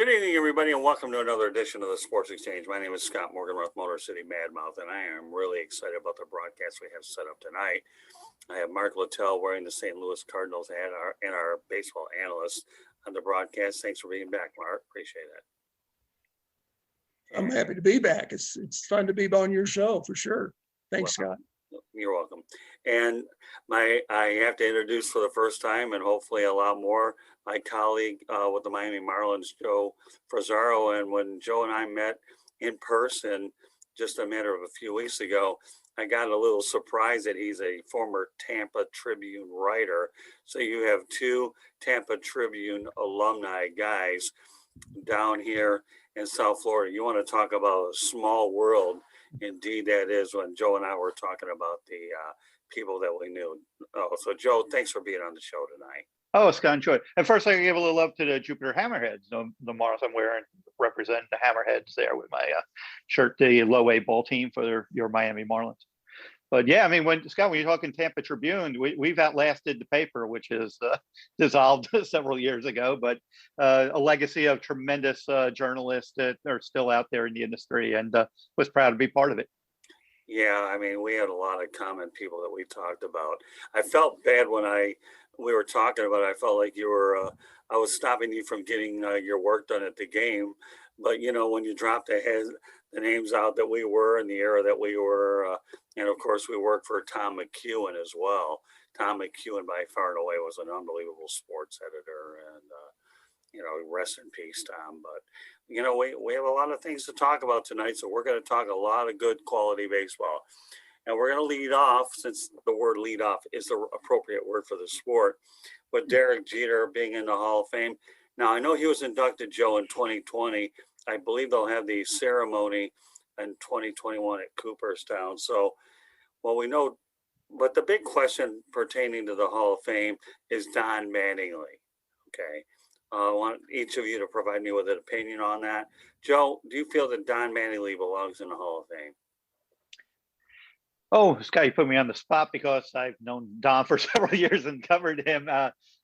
Good evening, everybody, and welcome to another edition of the Sports Exchange. My name is Scott Morganroth, Motor City Madmouth, and I am really excited about the broadcast we have set up tonight. I have Mark Littell wearing the St. Louis Cardinals hat and our baseball analyst on the broadcast. Thanks for being back, Mark. Appreciate it. I'm happy to be back. It's fun to be on your show for sure. Thanks, Scott. You're welcome. And I have to introduce for the first time, and hopefully a lot more, my colleague with the Miami Marlins, Joe Frisaro. And when Joe and I met in person just a matter of a few weeks ago, I got a little surprised that he's a former Tampa Tribune writer. So you have two Tampa Tribune alumni guys down here in South Florida. You want to talk about a small world. Indeed, that is, when Joe and I were talking about the people that we knew. Oh, so Joe, thanks for being on the show tonight. Oh, Scott, enjoy. And first, I give a little love to the Jupiter Hammerheads. The Marlins I'm wearing represent the Hammerheads there with my shirt, the low A ball team for your Miami Marlins. But yeah, I mean, when you're talking Tampa Tribune, we've outlasted the paper, which is dissolved several years ago, but a legacy of tremendous journalists that are still out there in the industry, and was proud to be part of it. Yeah, I mean, we had a lot of common people that we talked about. I felt bad when we were talking about it. I felt like you were, I was stopping you from getting your work done at the game. But, you know, when you dropped the names out that we were in the era that we were, and of course we worked for Tom McEwen as well. Tom McEwen by far and away was an unbelievable sports editor, and, you know, rest in peace, Tom. But, you know, we have a lot of things to talk about tonight, so we're going to talk a lot of good quality baseball. And we're going to lead off, since the word lead off is the appropriate word for the sport, with Derek Jeter being in the Hall of Fame. Now, I know he was inducted, Joe, in 2020. I believe they'll have the ceremony in 2021 at Cooperstown. So, well, we know, but the big question pertaining to the Hall of Fame is Don Mattingly. Okay. I want each of you to provide me with an opinion on that. Joe, do you feel that Don Mattingly belongs in the Hall of Fame? Oh, Scott, you put me on the spot because I've known Don for several years and covered him.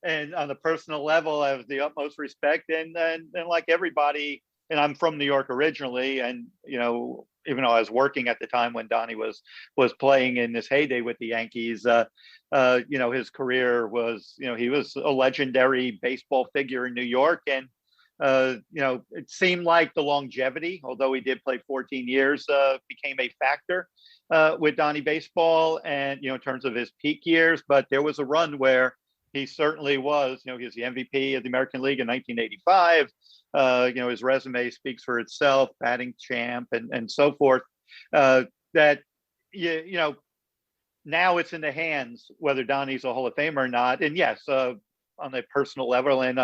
And on a personal level, I have the utmost respect. And like everybody, and I'm from New York originally. And, you know, even though I was working at the time when Donnie was playing in his heyday with the Yankees, you know, his career was, you know, he was a legendary baseball figure in New York. And, you know, it seemed like the longevity, although he did play 14 years, became a factor with Donnie baseball, and, you know, in terms of his peak years. But there was a run where he certainly was, you know, he was the MVP of the American League in 1985. You know, his resume speaks for itself, batting champ and so forth. That, you know, now it's in the hands whether Donnie's a Hall of Famer or not. And yes, on a personal level and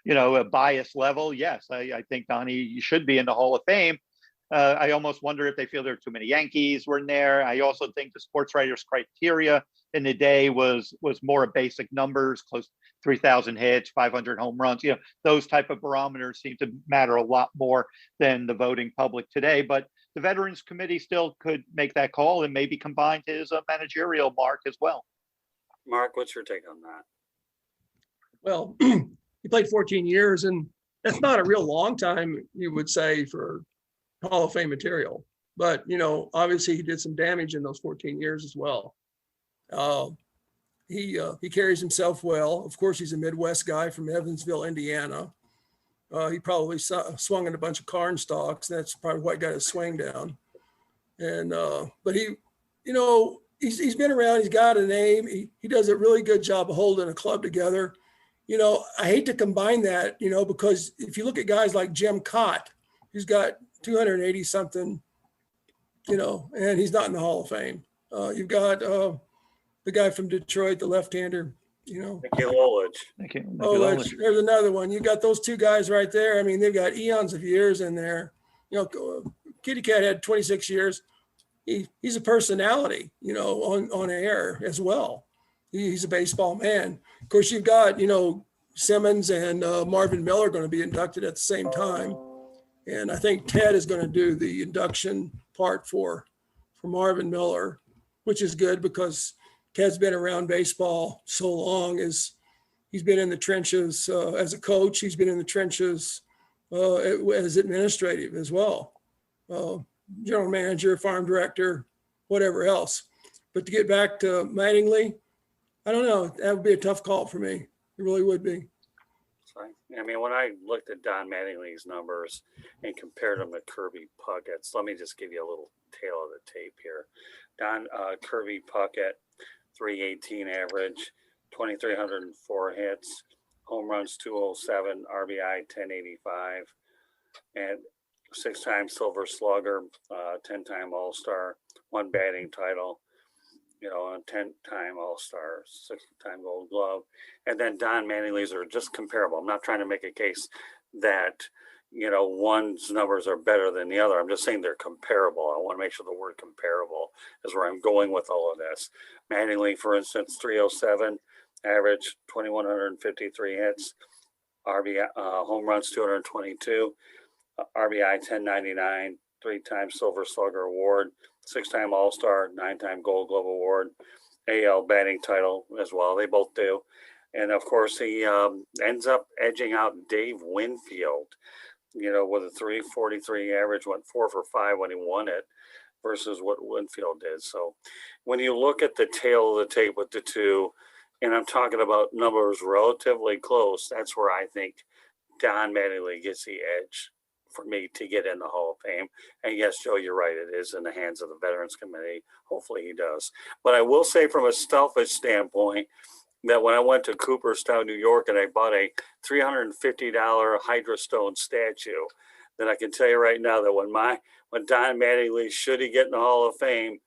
you know, a bias level, yes, I think Donnie should be in the Hall of Fame. I almost wonder if they feel there are too many Yankees were in there. I also think the sports writers' criteria in the day was more basic numbers, close to 3,000 hits, 500 home runs. You know, those type of barometers seem to matter a lot more than the voting public today. But the Veterans Committee still could make that call and maybe combine his managerial mark as well. Mark, what's your take on that? Well, he played 14 years, and that's not a real long time, you would say, for Hall of Fame material. But, you know, obviously he did some damage in those 14 years as well. He carries himself well. Of course, he's a Midwest guy from Evansville, Indiana. He probably swung in a bunch of corn stalks. That's probably what got his swing down. And but he, you know, he's been around. He's got a name. He does a really good job of holding a club together. You know, I hate to combine that, you know, because if you look at guys like Jim Cott, he's got 280 something, you know, and he's not in the Hall of Fame. You've got the guy from Detroit, the left-hander, you know. Mickey Lolich. There's another one. You got those two guys right there. I mean, they've got eons of years in there. You know, Kitty Cat had 26 years. He's a personality, you know, on air as well. He's a baseball man. Of course, you've got, you know, Simmons and Marvin Miller going to be inducted at the same time. And I think Ted is going to do the induction part for Marvin Miller, which is good because Ted's been around baseball so long. He's been in the trenches as a coach. He's been in the trenches as administrative as well. General manager, farm director, whatever else. But to get back to Mattingly, I don't know. That would be a tough call for me. It really would be. I mean, when I looked at Don Mattingly's numbers and compared them to Kirby Puckett's, let me just give you a little tail of the tape here. Kirby Puckett, 318 average, 2,304 hits, home runs 207, RBI 1085, and 6-time Silver Slugger, 10-time All-Star, 1 batting title, you know, a 10-time All-Star, 6-time Gold Glove. And then Don Mattingly's are just comparable. I'm not trying to make a case that, you know, one's numbers are better than the other. I'm just saying they're comparable. I want to make sure the word comparable is where I'm going with all of this. Mattingly, for instance, 307, average 2,153 hits, RBI, home runs 222, RBI 1099, 3-time Silver Slugger Award, 6-time All-Star, 9-time Gold Glove Award, AL batting title as well. They both do. And of course, he ends up edging out Dave Winfield, you know, with a 343 average, went 4 for 5 when he won it versus what Winfield did. So when you look at the tail of the tape with the two, and I'm talking about numbers relatively close, that's where I think Don Mattingly gets the edge for me to get in the Hall of Fame. And yes, Joe, you're right. It is in the hands of the Veterans Committee. Hopefully he does. But I will say from a selfish standpoint that when I went to Cooperstown, New York, and I bought a $350 Hydrostone statue, then I can tell you right now that when Don Mattingly, should he get in the Hall of Fame,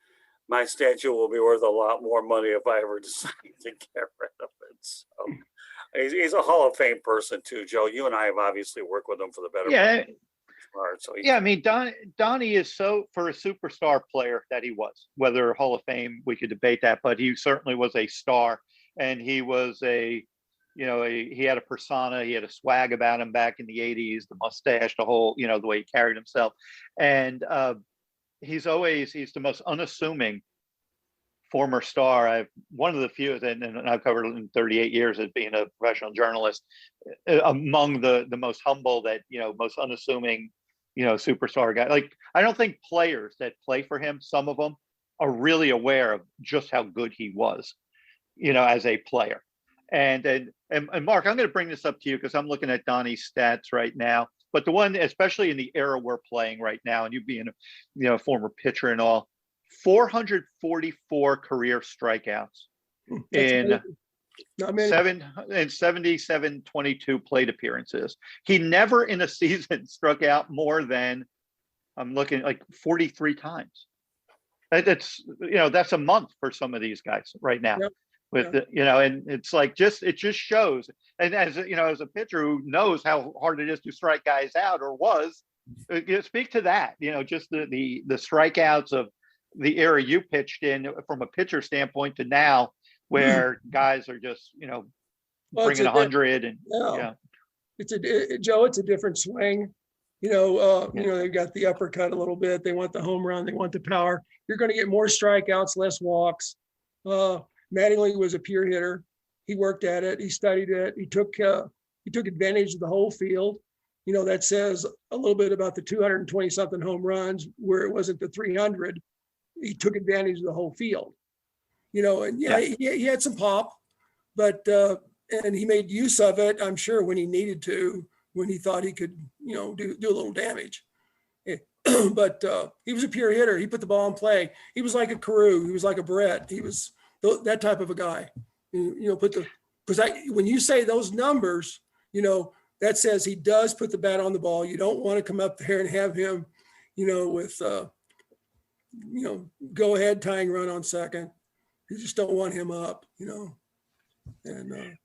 my statue will be worth a lot more money if I ever decide to get rid of it. So he's a Hall of Fame person too, Joe. You and I have obviously worked with him for the better part. So I mean, Donnie is so, for a superstar player that he was, whether Hall of Fame, we could debate that, but he certainly was a star, and he was he had a persona, he had a swag about him back in the 80s, the mustache, the whole, you know, the way he carried himself. And he's the most unassuming former star. One of the few, and I've covered in 38 years as being a professional journalist, among the most humble, that, you know, most unassuming, you know, superstar guy. Like, I don't think players that play for him, some of them, are really aware of just how good he was, you know, as a player. And Mark, I'm going to bring this up to you because I'm looking at Donnie's stats right now. But the one, especially in the era we're playing right now, and you being a, you know, former pitcher and all, 444 career strikeouts in 77 22 plate appearances. He never in a season struck out more than, I'm looking, like 43 times. That's, you know, that's a month for some of these guys right now. Yep. With the, you know, and it's like, it just shows. And as you know, as a pitcher who knows how hard it is to strike guys out, or was, speak to that, you know, just the strikeouts of the era you pitched in from a pitcher standpoint to now, where guys are just, you know, bringing 100 and Joe, it's a different swing. You know, they've got the uppercut a little bit. They want the home run. They want the power. You're going to get more strikeouts, less walks. Mattingly was a pure hitter. He worked at it. He studied it. He took advantage of the whole field. You know, that says a little bit about the 220 something home runs, where it wasn't the 300. He took advantage of the whole field. You know, and he had some pop, but and he made use of it, I'm sure, when he needed to, when he thought he could, you know, do a little damage. But he was a pure hitter. He put the ball in play. He was like a Carew. He was like a Brett. He was that type of a guy. You know, because when you say those numbers, you know, that says he does put the bat on the ball. You don't want to come up there and have him, you know, with you know, go ahead tying run on second. You just don't want him up, you know. And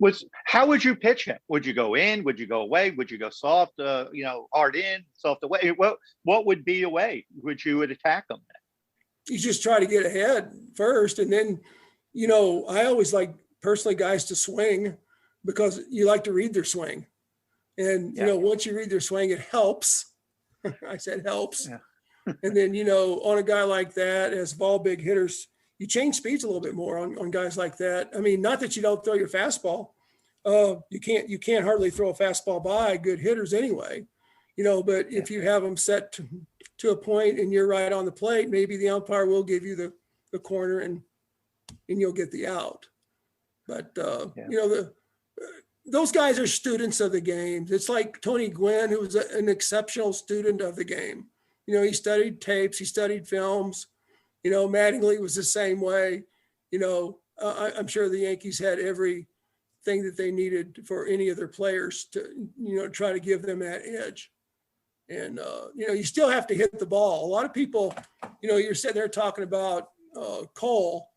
how would you pitch him? Would you go in? Would you go away? Would you go soft? You know, hard in, soft away. What would be a way? Would you attack him? You just try to get ahead first, and then, you know, I always like personally guys to swing, because you like to read their swing, and you know, once you read their swing, it helps. I said helps. Yeah. And then, you know, on a guy like that, as ball big hitters, you change speeds a little bit more on guys like that. I mean, not that you don't throw your fastball. You can't hardly throw a fastball by good hitters anyway. But if you have them set to a point and you're right on the plate, maybe the umpire will give you the corner and you'll get the out. But, those guys are students of the game. It's like Tony Gwynn, who was an exceptional student of the game. He studied tapes, he studied films. Mattingly was the same way. I'm sure the Yankees had everything that they needed for any of their players to, try to give them that edge. And, you still have to hit the ball. A lot of people, you're sitting there talking about Cole.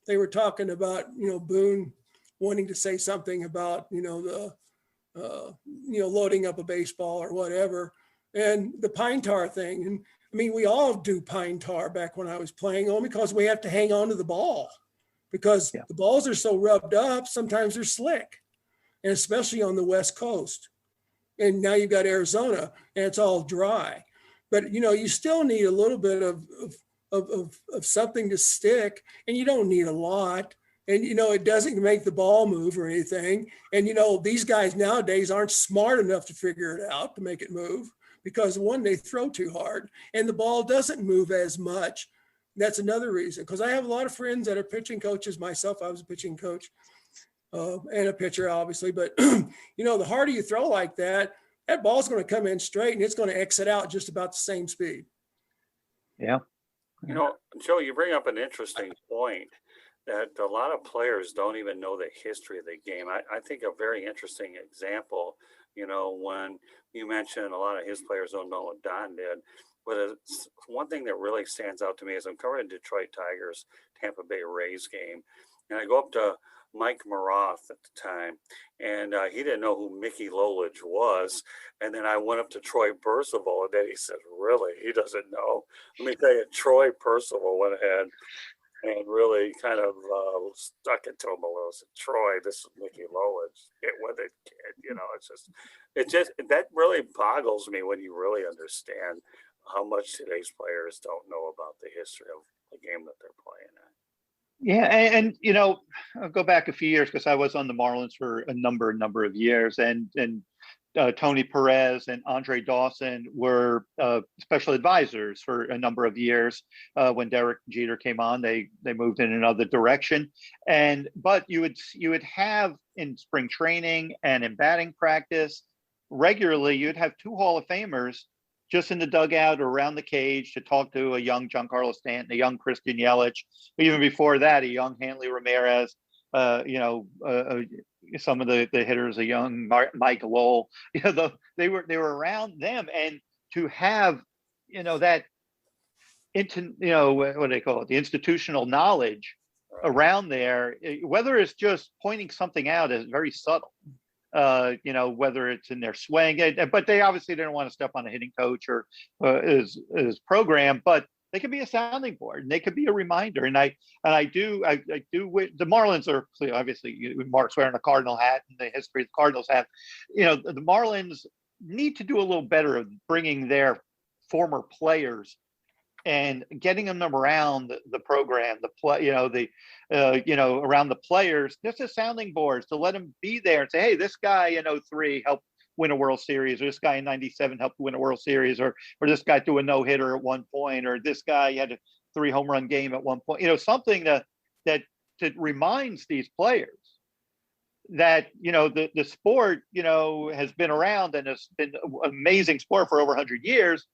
They were talking about, Boone wanting to say something about, loading up a baseball or whatever. And the pine tar thing. And I mean, we all do pine tar back when I was playing, only because we have to hang on to the ball because the balls are so rubbed up. Sometimes they're slick, and especially on the West Coast. And now you've got Arizona and it's all dry, but you still need a little bit of something to stick, and you don't need a lot. And, it doesn't make the ball move or anything. And, these guys nowadays aren't smart enough to figure it out to make it move because one, they throw too hard and the ball doesn't move as much. That's another reason, because I have a lot of friends that are pitching coaches. Myself, I was a pitching coach and a pitcher, obviously. But, the harder you throw like that, that ball's going to come in straight and it's going to exit out just about the same speed. Yeah. Joe, you bring up an interesting point that a lot of players don't even know the history of the game. I think a very interesting example, when you mentioned a lot of his players don't know what Don did, but it's one thing that really stands out to me is I'm covering Detroit Tigers, Tampa Bay Rays game, and I go up to Mike Maroth at the time, and he didn't know who Mickey Lolich was. And then I went up to Troy Percival, and then he said, really? He doesn't know? Let me tell you, Troy Percival went ahead and really kind of stuck it to him a little. Said, Troy, this is Mickey Lolich. Get with it, kid. It just that really boggles me when you really understand how much today's players don't know about the history of the game that they're playing at. Yeah, and I'll go back a few years because I was on the Marlins for a number of years, and Tony Perez and Andre Dawson were special advisors for a number of years. When Derek Jeter came on, they moved in another direction, but you would have in spring training and in batting practice regularly, you'd have two Hall of Famers just in the dugout or around the cage to talk to a young Giancarlo Stanton, a young Christian Yelich, even before that, a young Hanley Ramirez, some of the hitters, a young Mike Lowell, they were around them, and to have, that what do they call it? The institutional knowledge around there, whether it's just pointing something out is very subtle. Whether it's in their swing, but they obviously didn't want to step on a hitting coach or his program, but they could be a sounding board and they could be a reminder. And I do the Marlins are obviously Mark's wearing a Cardinal hat and the history the Cardinals have, the Marlins need to do a little better of bringing their former players and getting them around the program, around the players, just as sounding boards to let them be there and say, hey, this guy in 03 helped win a World Series, or this guy in 97 helped win a World Series, or this guy threw a no-hitter at one point, or this guy had a 3 home run game at one point, something that reminds these players that, the sport, has been around and has been an amazing sport for over 100 years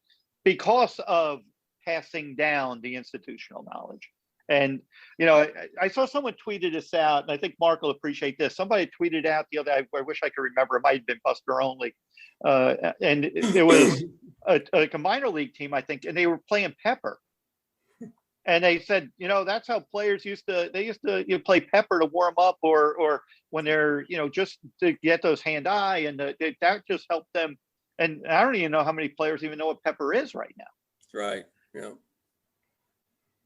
because of passing down the institutional knowledge. And, I saw someone tweeted this out, and I think Mark will appreciate this. Somebody tweeted out the other day, I wish I could remember, it might have been Buster Only. And it was a minor league team, I think, and they were playing Pepper. And they said, that's how players used to play Pepper to warm up or when they're, just to get those hand-eye, and that just helped them. And I don't even know how many players even know what Pepper is right now. Right. Yeah.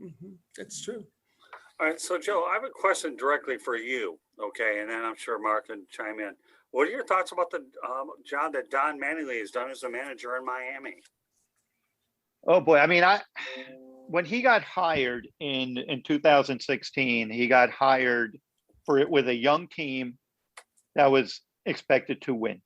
Mm-hmm. That's true. All right. So, Joe, I have a question directly for you. Okay. And then I'm sure Mark can chime in. What are your thoughts about the job that Don Mattingly has done as a manager in Miami? Oh, boy. I mean, when he got hired in 2016, he got hired with a young team that was expected to win.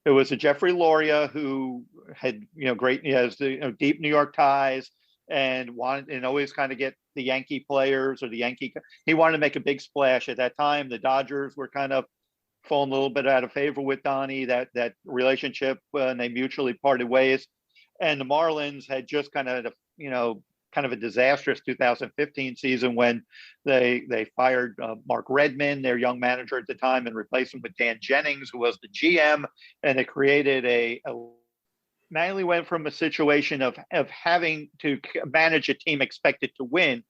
It was a Jeffrey Loria who had, great, he has the deep New York ties and wanted and always kind of get the Yankee players or the Yankee. He wanted to make a big splash at that time. The Dodgers were kind of falling a little bit out of favor with Donnie, that relationship, and they mutually parted ways. And the Marlins had just kind of, kind of a disastrous 2015 season when they fired Mark Redmond, their young manager at the time, and replaced him with Dan Jennings, who was the GM. And it created Mattingly went from a situation of having to manage a team expected to win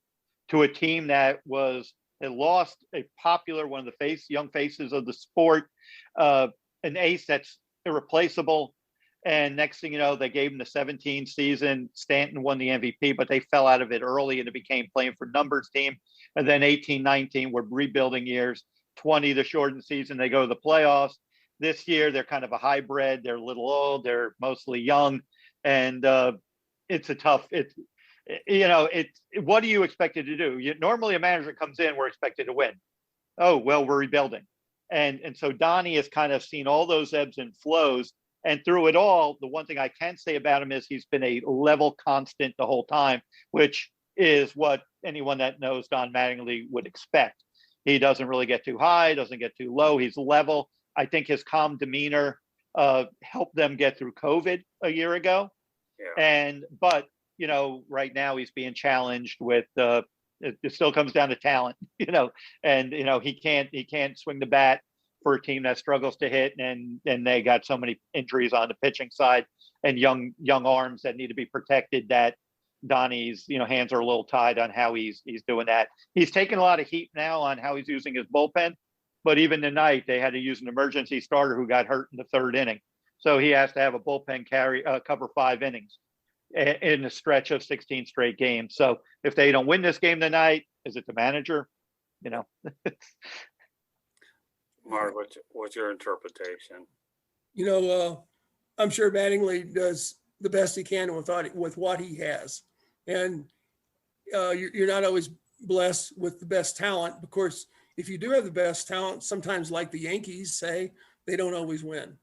to a team that had lost a popular, one of the young faces of the sport, an ace that's irreplaceable. And next thing you know, they gave him the 17 season. Stanton won the MVP, but they fell out of it early and it became playing for numbers team. And then 18, 19 were rebuilding years. 20, the shortened season, they go to the playoffs. This year, they're kind of a hybrid. They're a little old. They're mostly young. And it's a tough, what are you expected to do? Normally a manager comes in, we're expected to win. Oh, well, we're rebuilding. And so Donnie has kind of seen all those ebbs and flows. And through it all, the one thing I can say about him is he's been a level constant the whole time, which is what anyone that knows Don Mattingly would expect. He doesn't really get too high, doesn't get too low. He's level. I think his calm demeanor helped them get through COVID a year ago. Yeah. But right now he's being challenged with it still comes down to talent, and he can't swing the bat for a team that struggles to hit, and they got so many injuries on the pitching side and young arms that need to be protected that Donnie's hands are a little tied on how he's doing that. He's taking a lot of heat now on how he's using his bullpen, but even tonight they had to use an emergency starter who got hurt in the third inning, so he has to have a bullpen cover 5 innings in a stretch of 16 straight games. So if they don't win this game tonight, is it the manager? Mark, what's your interpretation? I'm sure Mattingly does the best he can with what he has. And you're not always blessed with the best talent. Of course, if you do have the best talent, sometimes like the Yankees say, they don't always win.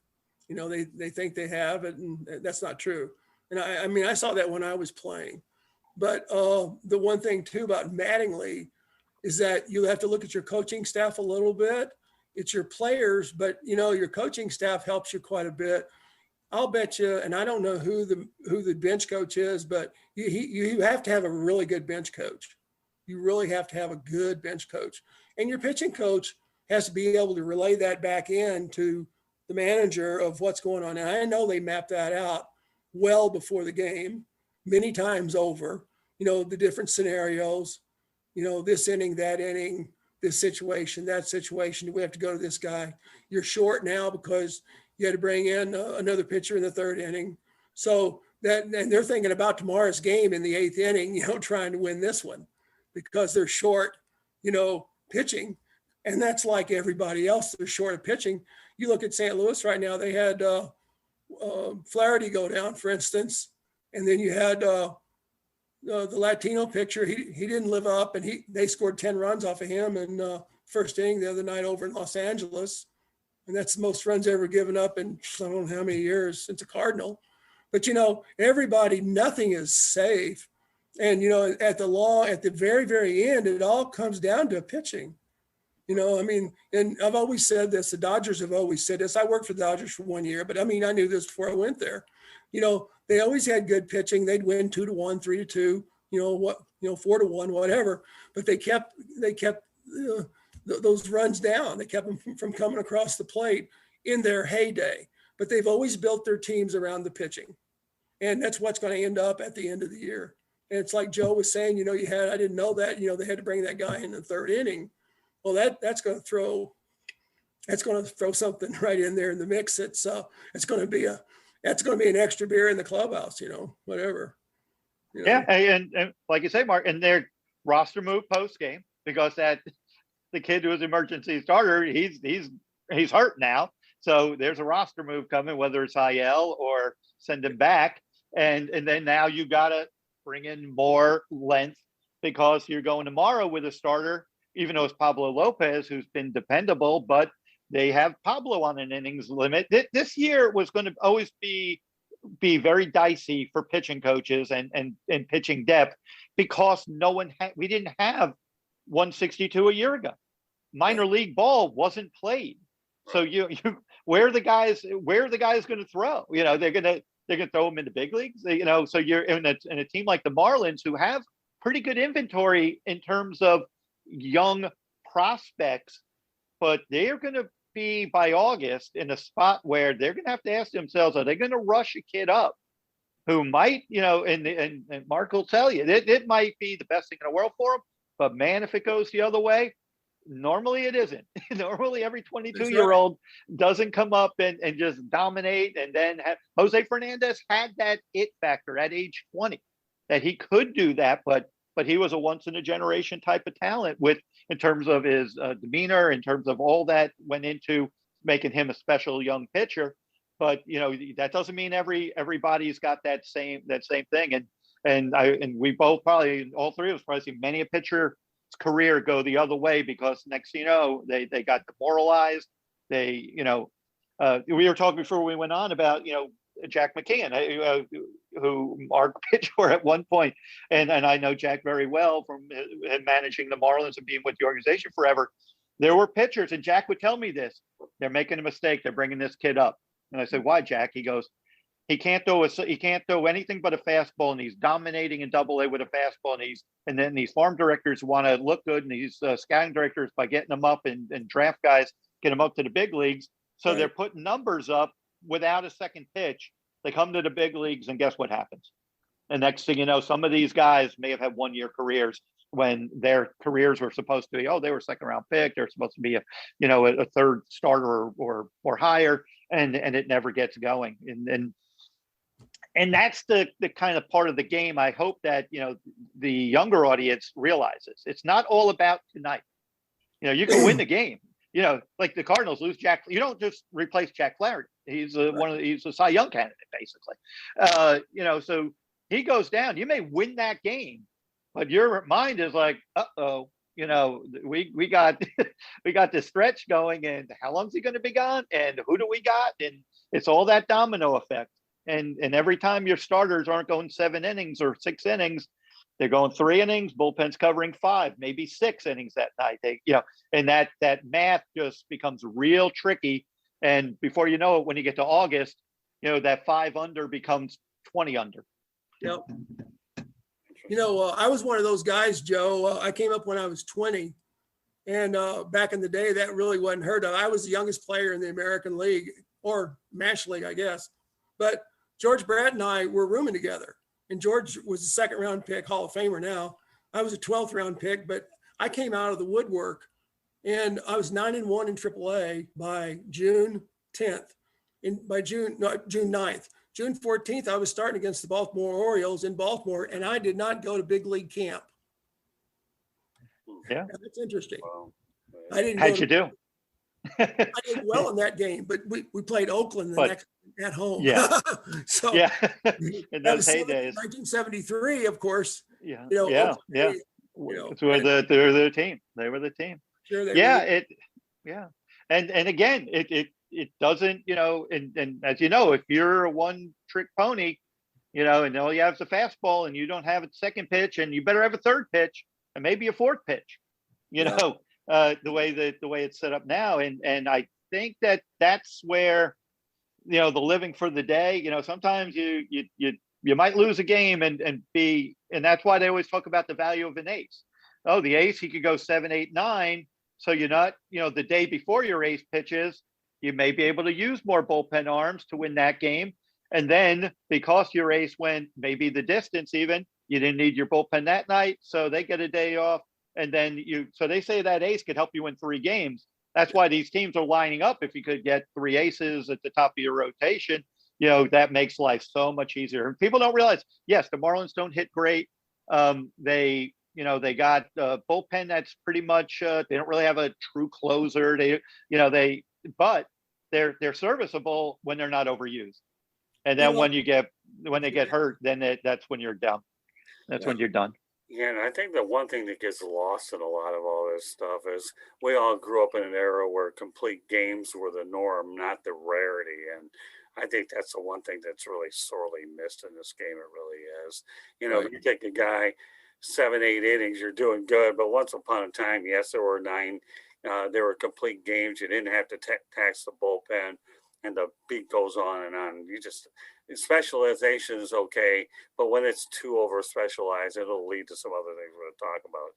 They think they have it, and that's not true. And I saw that when I was playing. But the one thing too about Mattingly is that you have to look at your coaching staff a little bit. It's your players, but your coaching staff helps you quite a bit. I'll bet you, and I don't know who the bench coach is, but you have to have a really good bench coach. You really have to have a good bench coach. And your pitching coach has to be able to relay that back in to the manager of what's going on. And I know they map that out well before the game, many times over, the different scenarios, this inning, that inning, this situation, that situation. Do we have to go to this guy? You're short now because you had to bring in another pitcher in the third inning. So and they're thinking about tomorrow's game in the 8th inning, trying to win this one because they're short, pitching. And that's like everybody else. They're short of pitching. You look at St. Louis right now, they had Flaherty go down, for instance. And then you had the Latino pitcher. He didn't live up, and they scored 10 runs off of him in first inning the other night over in Los Angeles. And that's the most runs ever given up in I don't know how many years since a Cardinal. But, everybody, nothing is safe. And, at the very, very end, it all comes down to pitching. And I've always said this, the Dodgers have always said this. I worked for the Dodgers for 1 year, but I knew this before I went there. They always had good pitching. They'd win 2-1, 3-2, 4-1, whatever. But they kept those runs down. They kept them from coming across the plate in their heyday. But they've always built their teams around the pitching. And that's what's going to end up at the end of the year. And it's like Joe was saying, I didn't know that, they had to bring that guy in the third inning. Well, that's going to throw something right in there in the mix. It's going to be an extra beer in the clubhouse, whatever. Yeah, and like you say, Mark, and their roster move post game because the kid who was emergency starter, he's hurt now, so there's a roster move coming, whether it's IL or send him back, and then now you got to bring in more length because you're going tomorrow with a starter. Even though it's Pablo Lopez, who's been dependable, but They have Pablo on an innings limit. This year was going to always be very dicey for pitching coaches and pitching depth, because we didn't have 162 a year ago. Minor league ball wasn't played. So you where are the guys going to throw? They're going to throw them in the big leagues. So you're in a team like the Marlins, who have pretty good inventory in terms of young prospects, but they're going to be by August in a spot where they're going to have to ask themselves, are they going to rush a kid up who might, and Mark will tell you, it might be the best thing in the world for him, but man, if it goes the other way, normally it isn't. Normally every 22-year-old doesn't come up and just dominate. And then Jose Fernandez had that it factor at age 20, that he could do that, but he was a once in a generation type of talent in terms of his demeanor, in terms of all that went into making him a special young pitcher. But that doesn't mean everybody's got that same thing. And we both probably, all three of us probably see many a pitcher career go the other way, because next thing you know, they got demoralized. We were talking before we went on about Jack McKeon, who Mark pitched for at one point, and I know Jack very well from managing the Marlins and being with the organization forever. There were pitchers, and Jack would tell me this: they're making a mistake. They're bringing this kid up, and I said, "Why, Jack?" He goes, He can't throw anything but a fastball, and he's dominating in Double-A with a fastball. And then these farm directors want to look good, and these scouting directors, by getting them up and draft guys, get them up to the big leagues. So Right. They're putting numbers up without a second pitch. They come to the big leagues, and guess what happens? And next thing you know, some of these guys may have had 1-year careers when their careers were supposed to be, they were second round pick. They're supposed to be a third starter or higher, and it never gets going. And that's the kind of part of the game I hope that, the younger audience realizes. It's not all about tonight. You can win the game. Like the Cardinals lose Jack. You don't just replace Jack Flaherty. He's he's a Cy Young candidate, basically. So he goes down. You may win that game, but your mind is like, we got we got this stretch going, and how long is he going to be gone? And who do we got? And it's all that domino effect. And every time your starters aren't going 7 innings or 6 innings, they're going 3 innings, bullpen's covering 5, maybe 6 innings that night. And that math just becomes real tricky. And before you know it, when you get to August, that 5 under becomes 20 under. Yep. I was one of those guys, Joe. I came up when I was 20. And back in the day, that really wasn't heard of. I was the youngest player in the American League, or MASH League, I guess. But George Brett and I were rooming together. And George was a 2nd round pick, Hall of Famer now. I was a 12th round pick, but I came out of the woodwork, and I was 9-1 in AAA by June 10th. June 9th. June 14th, I was starting against the Baltimore Orioles in Baltimore, and I did not go to big league camp. Yeah. That's interesting. Wow. I didn't. How'd you do? I did well in that game, but we played Oakland next at home. Yeah. So yeah. In those heydays. 1973, of course. Yeah. Oakland, Yeah. They're the team. They were the team. Sure And again, it doesn't, and as you know, if you're a one-trick pony, and all you have is a fastball, and you don't have a second pitch, and you better have a third pitch and maybe a fourth pitch, the way it's set up now. And I think that's where, the living for the day, sometimes you might lose a game and that's why they always talk about the value of an ace. Oh, the ace, he could go 7, 8, 9. So you're not, the day before your ace pitches, you may be able to use more bullpen arms to win that game. And then because your ace went maybe the distance even, you didn't need your bullpen that night. So they get a day off. And then so they say that ace could help you win 3 games. That's why these teams are lining up. If you could get 3 aces at the top of your rotation, that makes life so much easier. And people don't realize, yes, the Marlins don't hit great. They got a bullpen that's pretty much, they don't really have a true closer. But they're serviceable when they're not overused. And then when they get hurt, then that's when you're down. That's when you're done. Yeah, and I think the one thing that gets lost in a lot of all this stuff is we all grew up in an era where complete games were the norm, not the rarity. And I think that's the one thing that's really sorely missed in this game. It really is. You know, Right. if you take a guy 7, 8 innings, you're doing good. But once upon a time, yes, there were nine. There were complete games. You didn't have to tax the bullpen, and the beat goes on and on. You just specialization is okay, but when it's too over specialized, it'll lead to some other things we're going to talk about.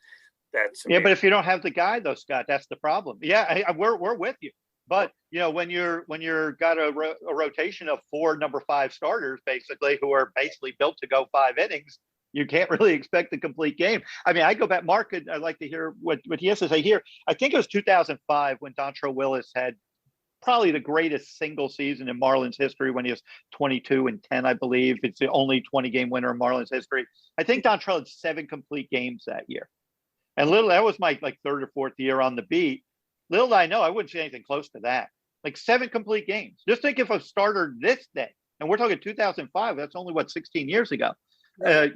That to Yeah, me, but if you don't have the guy though, Scott, that's the problem. Yeah, we're with you. But you know, when you're got a rotation of 4 number 5 starters, basically, who are basically built to go 5 innings, you can't really expect a complete game. I mean, I go back, Mark, I'd like to hear what he has to say here. I think it was 2005 when Dontrelle Willis had probably the greatest single season in Marlins history when he was 22-10, I believe. It's the only 20-game winner in Marlins history. I think Dontrelle had 7 complete games that year. And little, that was my like 3rd or 4th year on the beat. Little did I know, I wouldn't see anything close to that. Like 7 complete games. Just think if a starter this day, and we're talking 2005, that's only what, 16 years ago. Right.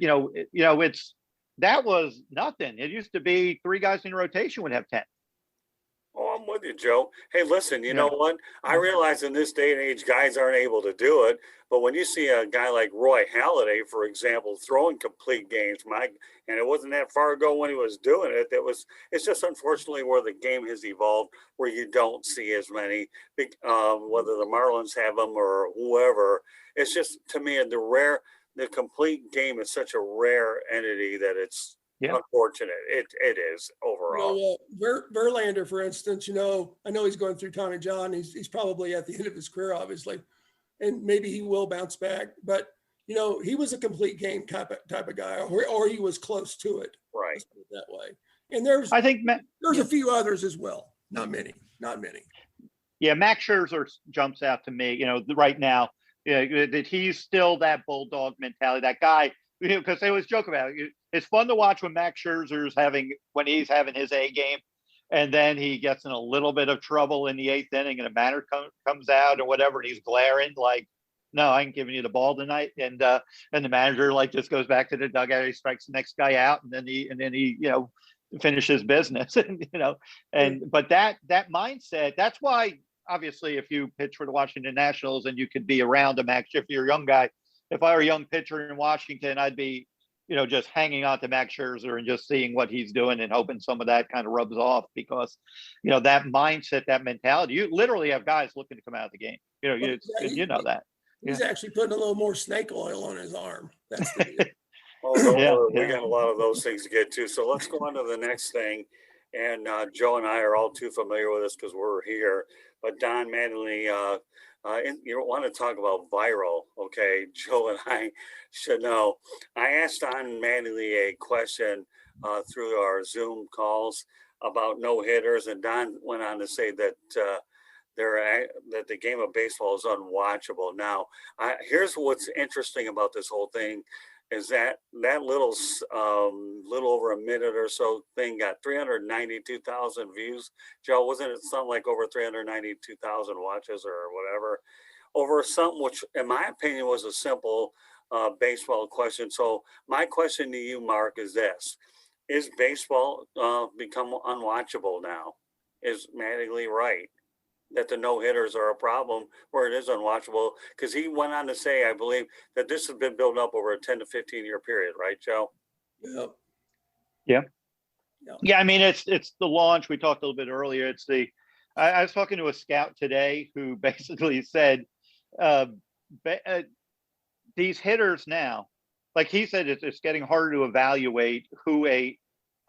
That was nothing. It used to be 3 guys in rotation would have 10. oh, I'm with you, Joe. Hey, listen, you Yeah. know what? I realize in this day and age, guys aren't able to do it. But when you see a guy like Roy Halladay, for example, throwing complete games, and it wasn't that far ago when he was doing it. It's just unfortunately where the game has evolved, where you don't see as many, whether the Marlins have them or whoever. It's just, to me, the complete game is such a rare entity that it's unfortunate. It is overall. Verlander, for instance, I know he's going through Tommy John. He's probably at the end of his career, obviously, and maybe he will bounce back. But he was a complete game type of guy, or he was close to it. Right. Let's put it that way. And there's a few others as well. Not many. Yeah, Max Scherzer jumps out to me. Right now, that he's still that bulldog mentality. That guy, because they always joke about it. It's fun to watch when Max Scherzer's when he's having his A game, and then he gets in a little bit of trouble in the 8th inning, and a batter comes out or whatever, and he's glaring like, "No, I ain't giving you the ball tonight." And the manager just goes back to the dugout. He strikes the next guy out, and then he finishes business. But that mindset. That's why obviously if you pitch for the Washington Nationals and you could be around a Max, if you're a young guy. If I were a young pitcher in Washington, I'd be, just hanging on to Max Scherzer and just seeing what he's doing and hoping some of that kind of rubs off because, that mindset, that mentality, you literally have guys looking to come out of the game. You know that. He's actually putting a little more snake oil on his arm. That's the deal. We got a lot of those things to get to. So let's go on to the next thing. And Joe and I are all too familiar with this because we're here. But Don Mattingly, you want to talk about viral, okay? Joe and I should know. I asked Don Mattingly a question through our Zoom calls about no hitters, and Don went on to say that that the game of baseball is unwatchable. Now, here's what's interesting about this whole thing. Is that little over a minute or so thing got 392,000 views? Joe, wasn't it something like over 392,000 watches or whatever? Over something which, in my opinion, was a simple baseball question. So my question to you, Mark, is this. Is baseball become unwatchable now? Is Mattingly right that the no-hitters are a problem where it is unwatchable? Because he went on to say, I believe, that this has been built up over a 10 to 15-year period, right, Joe? Yeah, I mean, it's the launch. We talked a little bit earlier. I was talking to a scout today who basically said these hitters now, like he said, it's getting harder to evaluate who a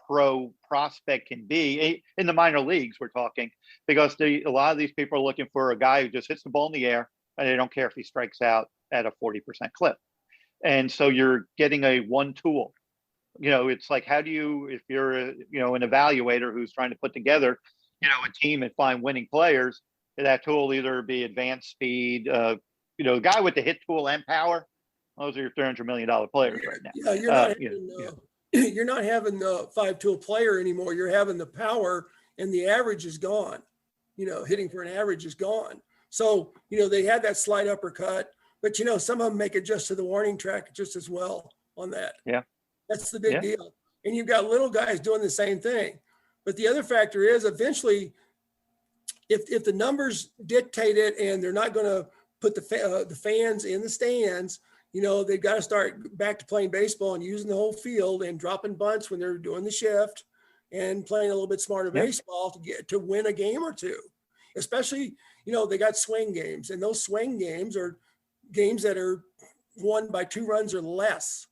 pro prospect can be in the minor leagues. We're talking because a lot of these people are looking for a guy who just hits the ball in the air and they don't care if he strikes out at a 40% clip. And so you're getting a one tool. It's like, how do you, if you're an evaluator who's trying to put together, a team and find winning players, that tool will either be advanced speed, a guy with the hit tool and power. Those are your $300 million players right now. Yeah, you're not having the 5-tool player anymore. You're having the power, and the average is gone. Hitting for an average is gone. So, they had that slight uppercut, but some of them make it just to the warning track just as well on that. Yeah. That's the big deal. and you've got little guys doing the same thing. But the other factor is eventually, if the numbers dictate it and they're not going to put the fans in the stands, they've got to start back to playing baseball and using the whole field and dropping bunts when they're doing the shift and playing a little bit smarter baseball to win a game or two. Especially, they got swing games, and those swing games are games that are won by 2 runs or less.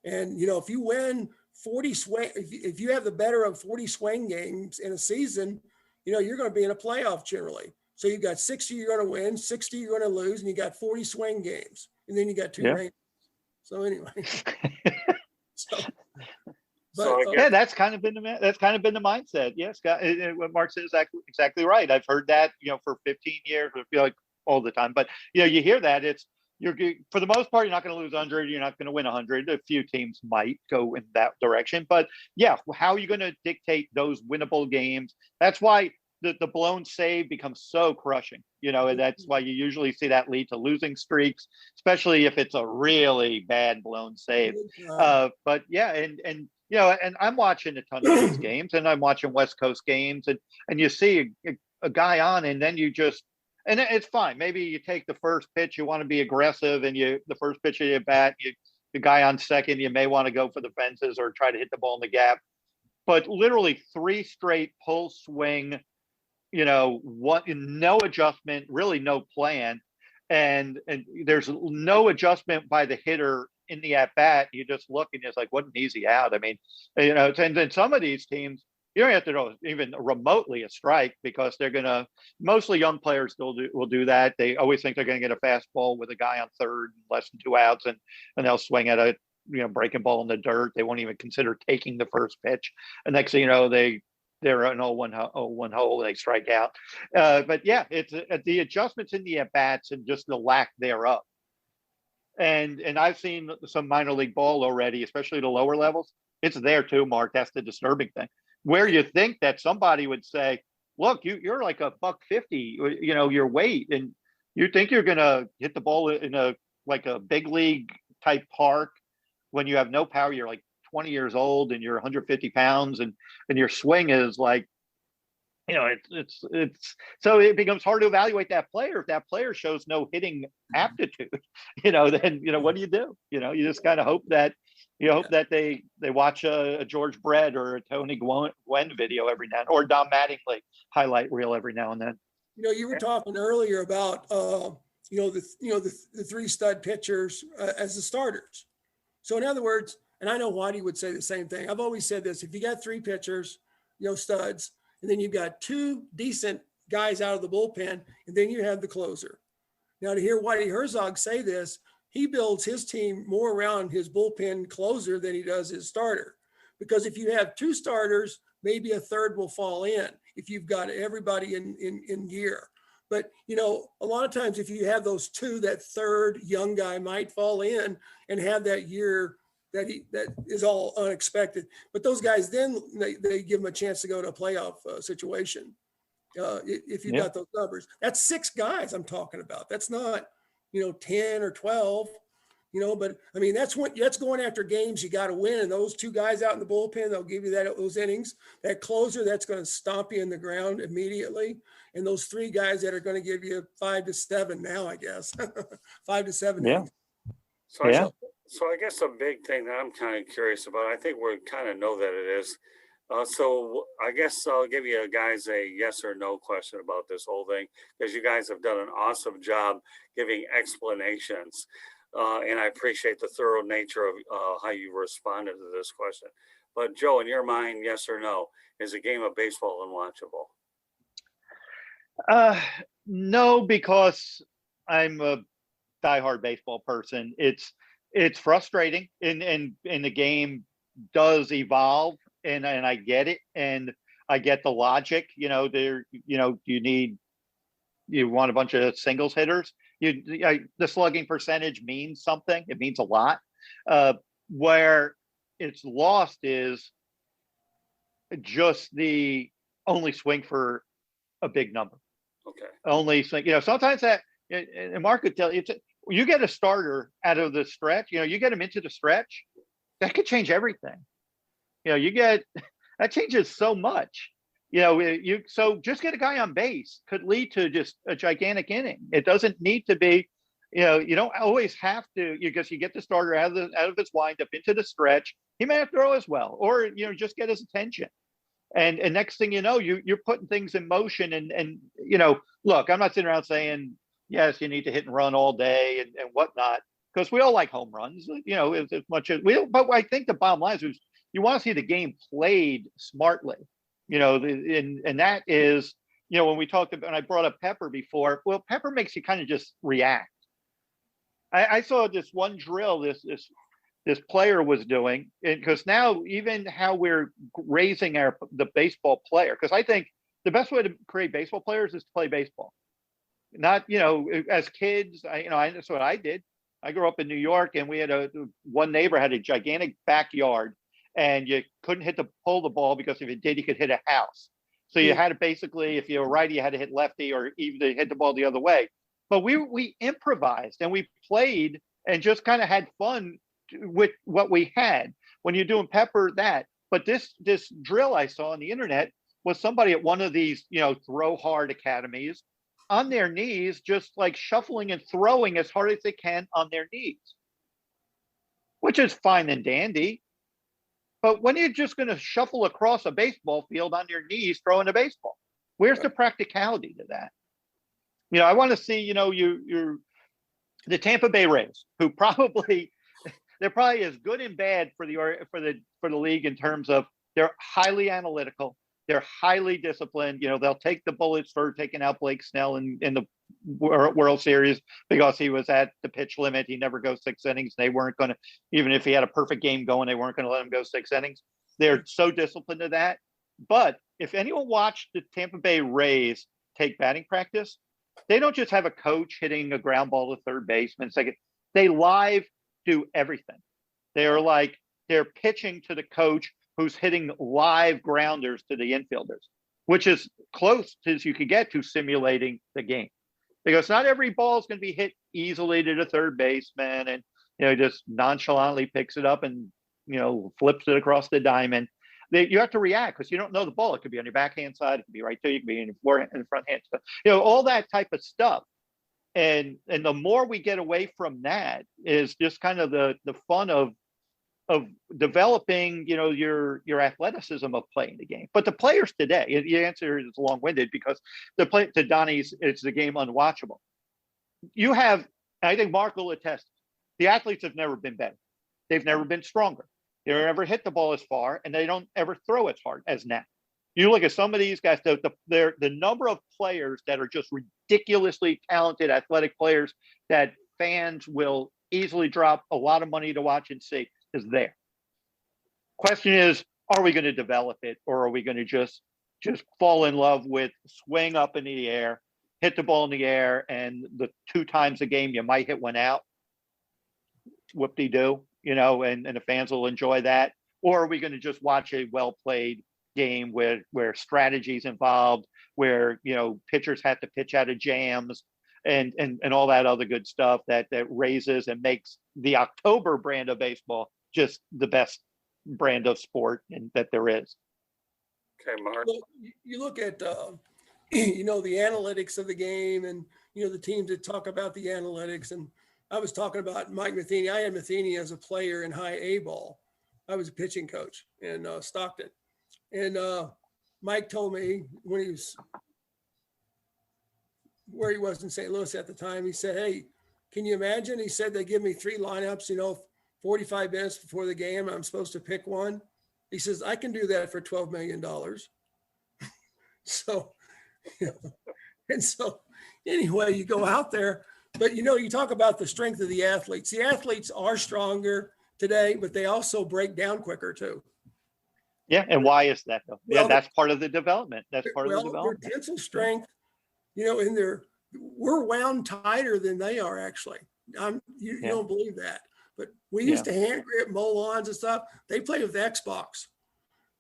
And, if you win 40 swing, if you have the better of 40 swing games in a season, you're going to be in a playoff generally. So you've got 60 you're going to win, 60 you're going to lose, and you got 40 swing games. And then you got 2 rains. So anyway. That's kind of been the mindset. Yes, Scott, what Mark said is exactly right. I've heard that, for 15 years, I feel like all the time. But you hear that you're for the most part, you're not going to lose 100. You're not going to win 100. A few teams might go in that direction, but how are you going to dictate those winnable games? That's why the blown save becomes so crushing, and that's why you usually see that lead to losing streaks, especially if it's a really bad blown save. But and I'm watching a ton of these games, and I'm watching West Coast games, and you see a guy on, and then and it's fine. Maybe you take the first pitch, you want to be aggressive, and the first pitch of your bat, the guy on second, you may want to go for the fences or try to hit the ball in the gap. But literally 3 straight pull swing, no adjustment, really no plan, and there's no adjustment by the hitter in the at bat. You just look and it's like, what an easy out. I mean, and then some of these teams, you don't have to know even remotely a strike, because they're gonna, mostly young players will do that. They always think they're gonna get a fastball with a guy on third, less than 2 outs, and they'll swing at a breaking ball in the dirt. They won't even consider taking the first pitch, and next thing you know, they're an 0-1 hole, they strike out. But it's the adjustments in the at bats and just the lack thereof. And I've seen some minor league ball already, especially the lower levels. It's there too, Mark. That's the disturbing thing. Where you think that somebody would say, look, you're like $150, your weight, and you think you're gonna hit the ball in a big league type park when you have no power. You're like 20 years old and you're 150 pounds, and your swing is like, it's so it becomes hard to evaluate that player. If that player shows no hitting aptitude, then what do? You just kind of hope that they watch a George Brett or a Tony Gwynn video every now and then, or Don Mattingly highlight reel every now and then. You were talking earlier about the 3 stud pitchers as the starters. So in other words, and I know Waddy would say the same thing. I've always said this: if you got 3 pitchers, studs, and then you've got 2 decent guys out of the bullpen, and then you have the closer. Now, to hear Waddy Herzog say this, he builds his team more around his bullpen closer than he does his starter. Because if you have 2 starters, maybe a third will fall in if you've got everybody in gear. But, a lot of times if you have those 2, that third young guy might fall in and have that year that is all unexpected. But those guys, then they give them a chance to go to a playoff situation. If you got those numbers, that's 6 guys I'm talking about. That's not, 10 or 12, but I mean, that's going after games you got to win. And those 2 guys out in the bullpen, they'll give you those innings. That closer, that's going to stomp you in the ground immediately. And those 3 guys that are going to give you 5 to 7 now, I guess, 5 to 7. Yeah. So I guess a big thing that I'm kind of curious about, I think we kind of know that it is. So I guess I'll give you guys a yes or no question about this whole thing, because you guys have done an awesome job giving explanations. And I appreciate the thorough nature of how you responded to this question. But Joe, in your mind, yes or no, is a game of baseball unwatchable? No, because I'm a diehard baseball person. It's frustrating, and the game does evolve, and I get it, and I get the logic. You want a bunch of singles hitters. The slugging percentage means something. It means a lot. Where it's lost is just the only swing for a big number. Okay. Only swing. Sometimes that, and Mark could tell you, you get a starter out of the stretch. You get him into the stretch, that could change everything. You get that changes so much. So just get a guy on base could lead to just a gigantic inning. It doesn't need to be, you don't always have to, because you get the starter out of his windup into the stretch. He may have to throw as well, or just get his attention. And next thing you know, you're putting things in motion. And look, I'm not sitting around saying yes, you need to hit and run all day and whatnot, because we all like home runs, as much as we. But I think the bottom line is you want to see the game played smartly. And that is, when we talked about, and I brought up Pepper before, well, Pepper makes you kind of just react. I saw this one drill this player was doing, because now even how we're raising the baseball player, because I think the best way to create baseball players is to play baseball. Not, as kids, that's what I did. I grew up in New York, and we had one neighbor had a gigantic backyard, and you couldn't pull the ball, because if you did, you could hit a house. So you had to basically, if you were righty, you had to hit lefty, or even hit the ball the other way. But we improvised and we played and just kind of had fun with what we had. When you're doing Pepper, that. But this drill I saw on the internet was somebody at one of these, throw hard academies on their knees, just like shuffling and throwing as hard as they can on their knees, which is fine and dandy. But when you're just going to shuffle across a baseball field on your knees throwing a baseball, where's the practicality to that? I want to see, you're the Tampa Bay Rays, who they're probably as good and bad for the league in terms of they're highly analytical, they're highly disciplined. They'll take the bullets for taking out Blake Snell in the World Series, because he was at the pitch limit. He never goes 6 innings. They weren't going to, even if he had a perfect game going, they weren't going to let him go 6 innings. They're so disciplined to that. But if anyone watched the Tampa Bay Rays take batting practice, they don't just have a coach hitting a ground ball to third baseman second. They live do everything. They're pitching to the coach, who's hitting live grounders to the infielders, which is close as you could get to simulating the game, because not every ball is going to be hit easily to the third baseman and just nonchalantly picks it up and flips it across the diamond. You have to react, because you don't know the ball. It could be on your backhand side, it could be right there, you could be in your forehand and front hand stuff, all that type of stuff. And the more we get away from that is just kind of the fun of developing, your athleticism of playing the game. But the players today, the answer is long-winded, because to Donnie's, it's the game unwatchable. You have, I think Mark will attest, the athletes have never been better. They've never been stronger. They don't ever hit the ball as far, and they don't ever throw as hard as now. You look at some of these guys, the number of players that are just ridiculously talented athletic players that fans will easily drop a lot of money to watch and see is there. Question is, are we going to develop it, or are we going to just fall in love with swing up in the air, hit the ball in the air, and the 2 times a game you might hit one out? Whoop-de-doo, and the fans will enjoy that. Or are we going to just watch a well-played game where strategy's involved, where pitchers have to pitch out of jams and all that other good stuff that raises and makes the October brand of baseball just the best brand of sport that there is. Okay, Mark. You look at the analytics of the game, and the teams that talk about the analytics. And I was talking about Mike Matheny. I had Matheny as a player in high A ball. I was a pitching coach in Stockton. And Mike told me when he was where he was in St. Louis at the time, he said, "Hey, can you imagine?" He said, "They give me 3 lineups, 45 minutes before the game. I'm supposed to pick one." He says, "I can do that for $12 million. So, and so anyway, you go out there, but you talk about the strength of the athletes. The athletes are stronger today, but they also break down quicker too. Yeah, and why is that though? Well, that's part of the development. That's part of the development. Their tensile strength, we're wound tighter than they are actually. You don't believe that, but we used to hand grip Molons and stuff. They play with Xbox.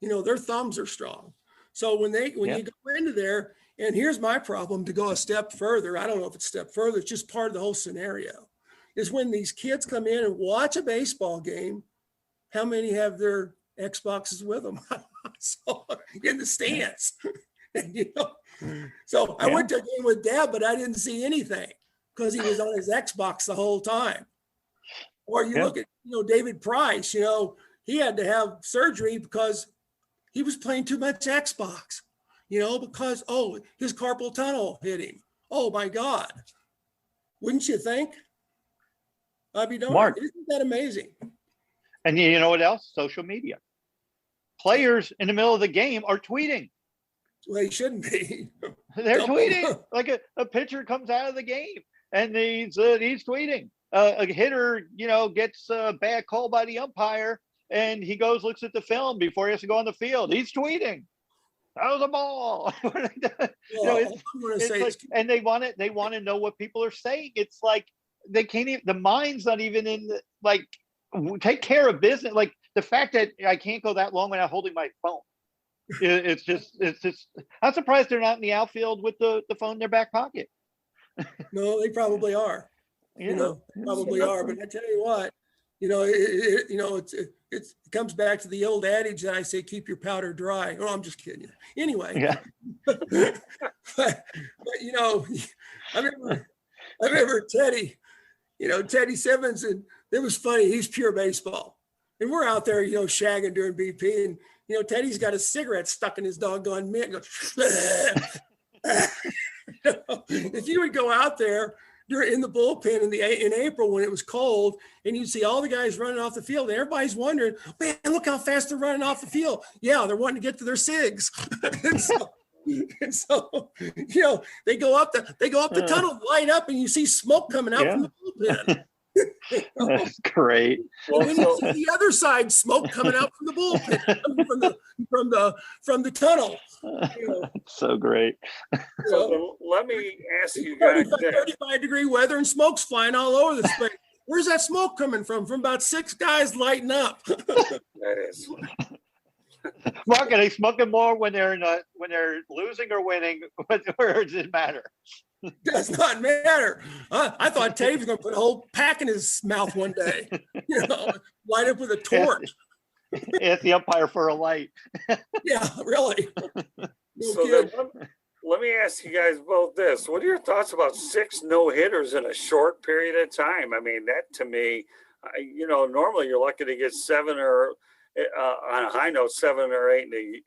Their thumbs are strong. So when you go into there, and here's my problem to go a step further. I don't know if it's a step further. It's just part of the whole scenario. Is when these kids come in and watch a baseball game, how many have their Xboxes with him. So in the stands. And, so I went to a game with Dad, but I didn't see anything because he was on his Xbox the whole time. Or you look at, David Price, he had to have surgery because he was playing too much Xbox, because, his carpal tunnel hit him. Oh my God. Wouldn't you think? I'd be darned. Mark. Isn't that amazing? And you know what else? Social media. Players in the middle of the game are tweeting. Well, he shouldn't be. They're tweeting. Like a pitcher comes out of the game and he's tweeting. A hitter, gets a bad call by the umpire and he goes, looks at the film before he has to go on the field. He's tweeting. That was a ball. And they want to know what people are saying. It's like they can't even, the mind's not even in take care of business. Like the fact that I can't go that long without holding my phone. It's just I'm surprised they're not in the outfield with the phone in their back pocket. No, they probably are. Probably are. But I tell you what, it comes back to the old adage that I say, keep your powder dry. Oh, I'm just kidding you. Anyway. Yeah. but I remember Teddy, Teddy Simmons, and it was funny. He's pure baseball. And we're out there, shagging during BP, and Teddy's got a cigarette stuck in his doggone mitt. If you would go out there in the bullpen in April when it was cold, and you'd see all the guys running off the field, and everybody's wondering, man, look how fast they're running off the field. Yeah, they're wanting to get to their cigs. and so they go up the tunnel, light up, and you see smoke coming out from the bullpen. That's great. And then you see the other side, smoke coming out from the bullpen, from the tunnel. That's so great. So let me ask you guys 35-degree weather and smoke's flying all over the place. Where's that smoke coming from? From about 6 guys lighting up. That is. Mark, are they smoking more when they're losing or winning? Or does it matter? Does not matter. I thought Teddy was going to put a whole pack in his mouth one day. Light up with a torch. Ask the umpire for a light. Yeah, really. So let me ask you guys both this. What are your thoughts about 6 no-hitters in a short period of time? I mean, that to me, normally you're lucky to get 7 or on a high note, 7 or 8 in a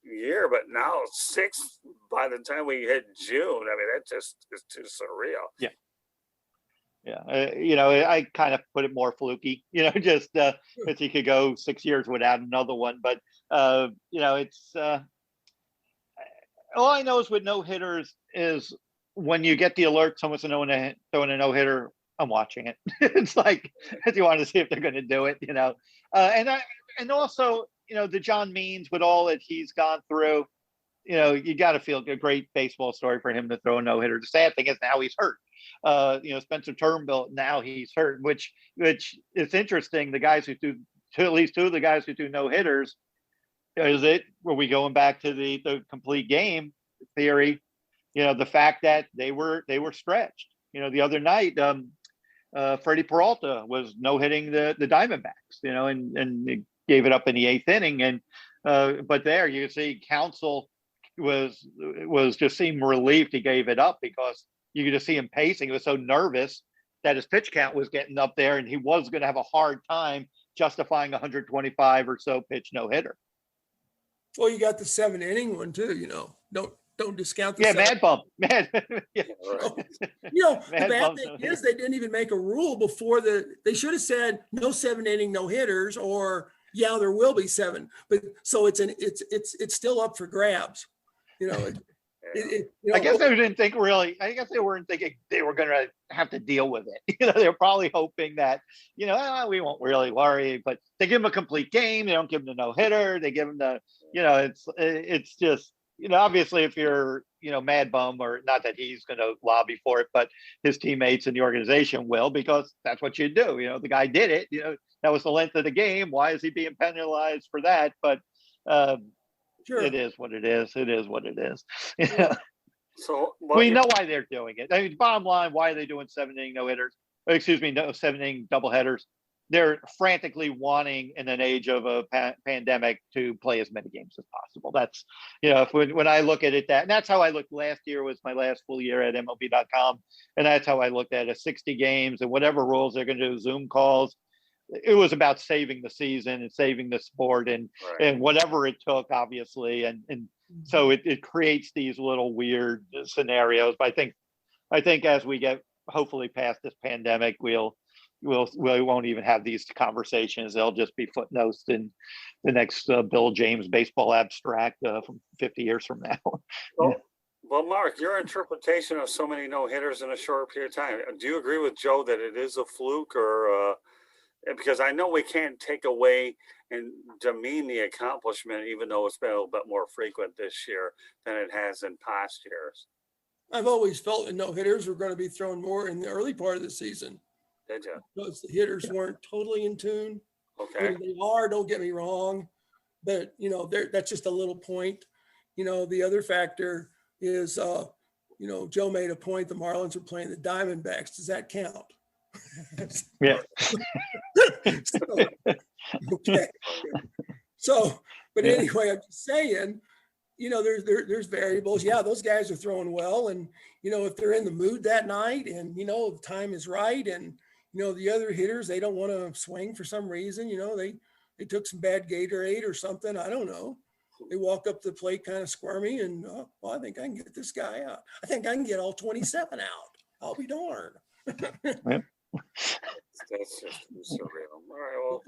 year, but now 6 by the time we hit June. I mean, that just is too surreal. Yeah. Yeah. I kind of put it more fluky, just if you could go 6 years without another one. But, it's all I know is with no hitters is when you get the alert, someone's throwing a no hitter, I'm watching it. It's like, if you want to see if they're going to do it, and also, the John Means with all that he's gone through, you got to feel a great baseball story for him to throw a no hitter. The sad thing is now he's hurt. Spencer Turnbull, now he's hurt, which is interesting. The guys who do, at least 2 of the guys who do no hitters, were we going back to the complete game theory? The fact that they were stretched. The other night, Freddie Peralta was no hitting the Diamondbacks, and they gave it up in the 8th inning. And but there you see Counsell was just seemed relieved he gave it up because you could just see him pacing. He was so nervous that his pitch count was getting up there, and he was going to have a hard time justifying 125 or so pitch no hitter. Well, you got the 7th inning one too. Don't discount the mad bump. Yeah. Right. The bad thing is they didn't even make a rule before they should have said no 7th inning no hitters, or yeah, there will be 7. But so it's still up for grabs. I guess they didn't think really. I guess they weren't thinking they were going to have to deal with it. They were probably hoping that we won't really worry. But they give him a complete game. They don't give him the no hitter. They give him the it's just. Obviously, if you're, mad bum, or not that he's going to lobby for it, but his teammates in the organization will, because that's what you do. The guy did it. That was the length of the game. Why is he being penalized for that? But sure. It is what it is. It is what it is. So we know why they're doing it. I mean, bottom line, why are they doing 7 inning no hitters? Excuse me, no 7 inning double headers? they're frantically wanting in an age of a pandemic to play as many games as possible. That's, when I look at it, and that's how I looked last year, was my last full year at MLB.com. And that's how I looked at it, 60 games and whatever rules they're going to do, Zoom calls. It was about saving the season and saving the sport and whatever it took, obviously. And so it creates these little weird scenarios. But I think as we get hopefully past this pandemic, we won't even have these conversations. They'll just be footnotes in the next Bill James baseball abstract from 50 years from now. Well, Mark, your interpretation of so many no-hitters in a short period of time, do you agree with Joe that it is a fluke, or because I know we can't take away and demean the accomplishment, even though it's been a little bit more frequent this year than it has in past years? I've always felt that no-hitters were going to be thrown more in the early part of the season. Did you? Because the hitters weren't totally in tune. Okay. They are, don't get me wrong, but that's just a little point. The other factor is, Joe made a point. The Marlins are playing the Diamondbacks. Does that count? Yeah. Okay. So, but anyway, I'm just saying, there's variables. Yeah, those guys are throwing well, and if they're in the mood that night, and the time is right, and the other hitters, they don't want to swing for some reason. They took some bad Gatorade or something. I don't know. They walk up to the plate kind of squirmy, and I think I can get this guy out. I think I can get all 27 out. I'll be darned. That's just surreal. All right, well,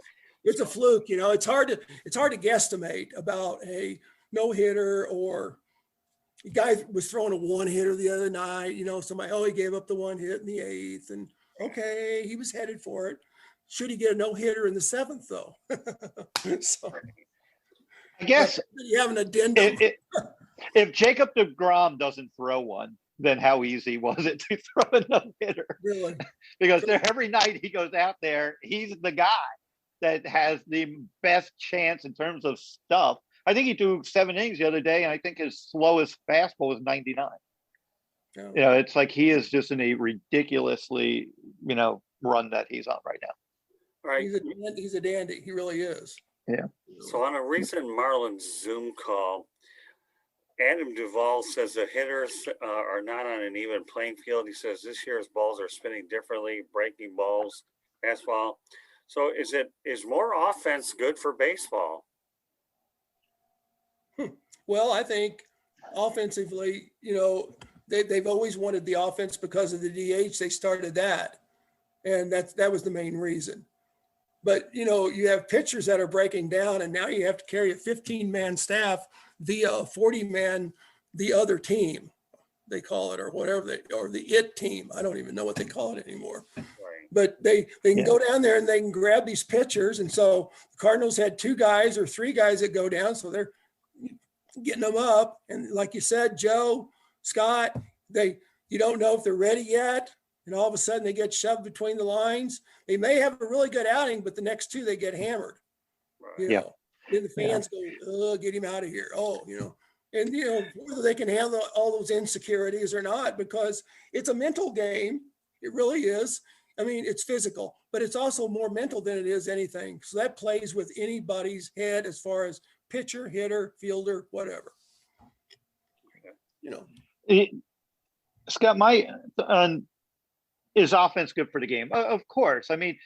it's a fluke. It's hard to guesstimate about a no hitter, or a guy was throwing a one hitter the other night. Somebody, he gave up the one hit in the 8th, and okay, he was headed for it. Should he get a no hitter in the 7th though? So, I guess you have an addendum. If Jacob deGrom doesn't throw one, then how easy was it to throw a no-hitter? Really? Because every night he goes out there, he's the guy that has the best chance in terms of stuff. I think he threw 7 innings the other day, and I think his slowest fastball was 99. Oh. It's like he is just in a ridiculously, run that he's on right now. Right. He's a dandy. He really is. Yeah. So on a recent Marlins Zoom call, Adam Duvall says that hitters are not on an even playing field. He says this year's balls are spinning differently, breaking balls, fastball. So is more offense good for baseball? Well, I think offensively, they've always wanted the offense because of the DH. They started that, and that was the main reason. But, you have pitchers that are breaking down, and now you have to carry a 15-man staff via a 40-man, the other team, they call it, or whatever, or the IT team. I don't even know what they call it anymore. Right. But they can go down there and they can grab these pitchers. And so the Cardinals had 2 guys or 3 guys that go down. So they're getting them up. And like you said, Joe, Scott, you don't know if they're ready yet. And all of a sudden they get shoved between the lines. They may have a really good outing, but the next 2, they get hammered. Right. Then the fans go, get him out of here. And whether they can handle all those insecurities or not, because it's a mental game. It really is. I mean, it's physical, but it's also more mental than it is anything. So that plays with anybody's head as far as pitcher, hitter, fielder, whatever. Scott, is offense good for the game? Of course. I mean,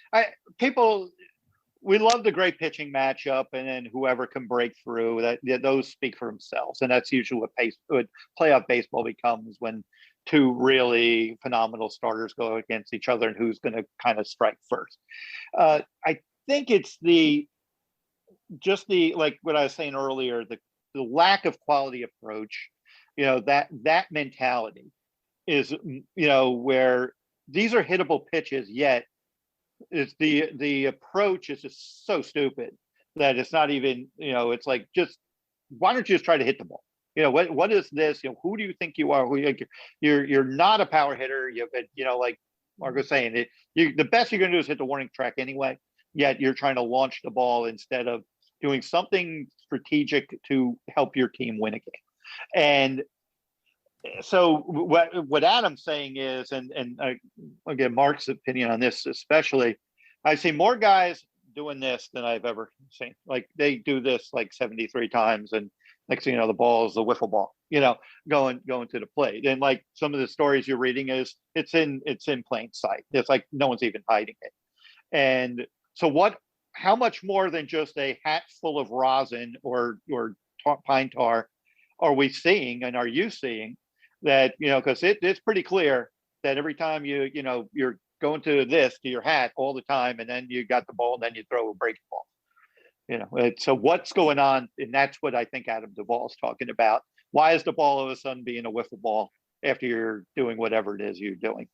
we love the great pitching matchup, and then whoever can break through, those speak for themselves. And that's usually what playoff baseball becomes, when 2 really phenomenal starters go against each other and who's going to kind of strike first. I think it's like what I was saying earlier, the lack of quality approach, that mentality is, where these are hittable pitches, yet it's the approach is just so stupid that it's not even, it's like, just why don't you just try to hit the ball? What is this? Who do you think you are? You're not a power hitter. Like Mark was saying, the best you're going to do is hit the warning track anyway. Yet you're trying to launch the ball instead of doing something strategic to help your team win a game. And so what Adam's saying is, and I'll get Mark's opinion on this especially, I see more guys doing this than I've ever seen. Like they do this like 73 times, and next thing you know, the ball is the wiffle ball, going to the plate. And like some of the stories you're reading is it's in plain sight. It's like no one's even hiding it. And so how much more than just a hat full of rosin or pine tar are we seeing, and are you seeing that, because it's pretty clear that every time you're going to your hat all the time, and then you got the ball, and then you throw a breaking ball. So what's going on? And that's what I think Adam Duvall's talking about. Why is the ball all of a sudden being a wiffle ball after you're doing whatever it is you're doing?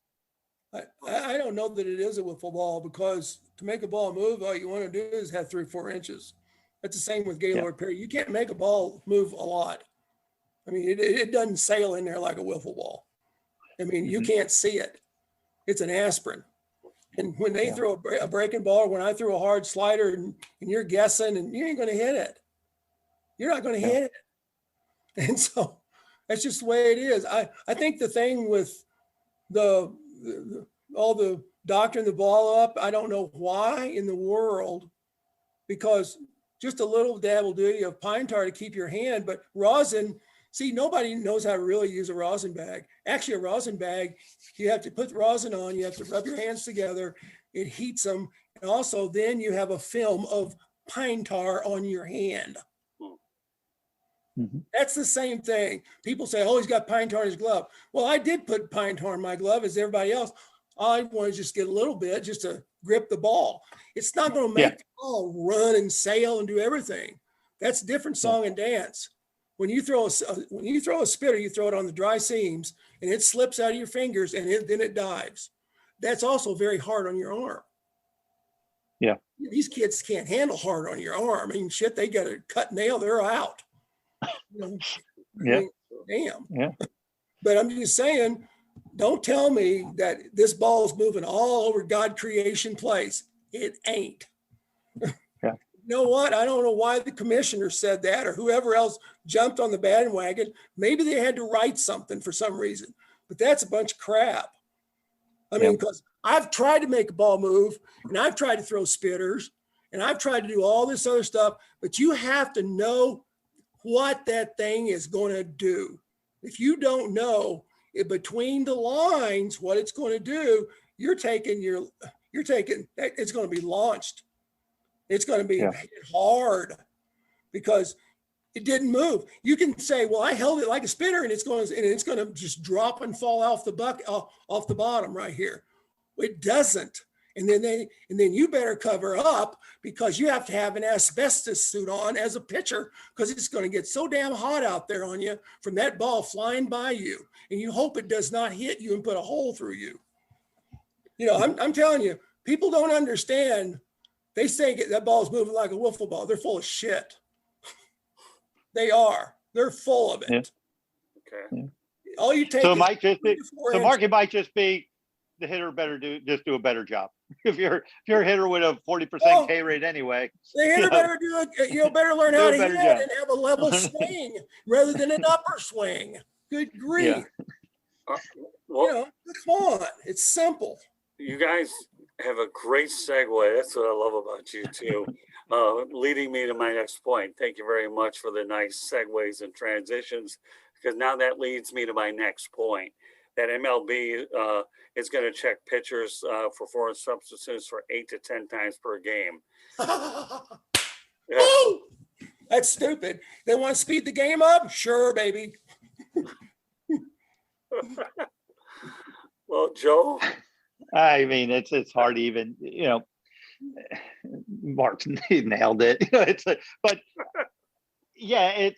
I don't know that it is a wiffle ball, because to make a ball move, all you want to do is have 3 or 4 inches. That's the same with Gaylord Perry. You can't make a ball move a lot. I mean, it doesn't sail in there like a wiffle ball. I mean, you can't see it. It's an aspirin. And when they throw a breaking ball, or when I throw a hard slider, and you're guessing, and you ain't going to hit it. You're not going to hit it. And so that's just the way it is. I think the thing with all the doctoring the ball up, I don't know why in the world, because just a little dab will do you of pine tar to keep your hand, but rosin, see, nobody knows how to really use a rosin bag. Actually, a rosin bag, you have to put rosin on, you have to rub your hands together, it heats them, and also then you have a film of pine tar on your hand. That's the same thing. People say, oh, he's got pine tar in his glove. Well, I did put pine tar in my glove as everybody else. All I want to just get a little bit just to grip the ball. It's not going to make the ball run and sail and do everything. That's a different song and dance. When you throw a spitter, you throw it on the dry seams, and it slips out of your fingers, and then it dives. That's also very hard on your arm. Yeah. These kids can't handle hard on your arm. I mean, shit, they got a cut nail, they're out. Damn. Yeah. But I'm just saying, don't tell me that this ball is moving all over God creation place. It ain't. You know what? I don't know why the commissioner said that, or whoever else jumped on the bandwagon. Maybe they had to write something for some reason, but that's a bunch of crap. I mean, because I've tried to make a ball move, and I've tried to throw spitters, and I've tried to do all this other stuff, but you have to know what that thing is going to do. If you don't know between the lines what it's going to do, you're taking it's going to be launched. It's going to be hard because it didn't move. You can say, well, I held it like a spinner, and it's going to just drop and fall off the bottom right here. It doesn't. And then you better cover up, because you have to have an asbestos suit on as a pitcher, because it's going to get so damn hot out there on you from that ball flying by you. And you hope it does not hit you and put a hole through you. I'm telling you, people don't understand. They say that ball's moving like a wiffle ball. They're full of shit. They are. They're full of it. Okay. All you take. So it might just be. So Mark, it might just be the hitter better do a better job. If you're a hitter with a 40% K rate anyway, the hitter better better learn how to hit and have a level swing rather than an upper swing. Good grief. Well, come on. It's simple. You guys have a great segue. That's what I love about you too. Leading me to my next point. Thank you very much for the nice segues and transitions, because now that leads me to my next point. That MLB is going to check pitchers for foreign substances for 8 to 10 times per game. Oh, that's stupid. They want to speed the game up? Sure, baby. Well, Joe? I mean, it's hard to even, Mark nailed it. But yeah,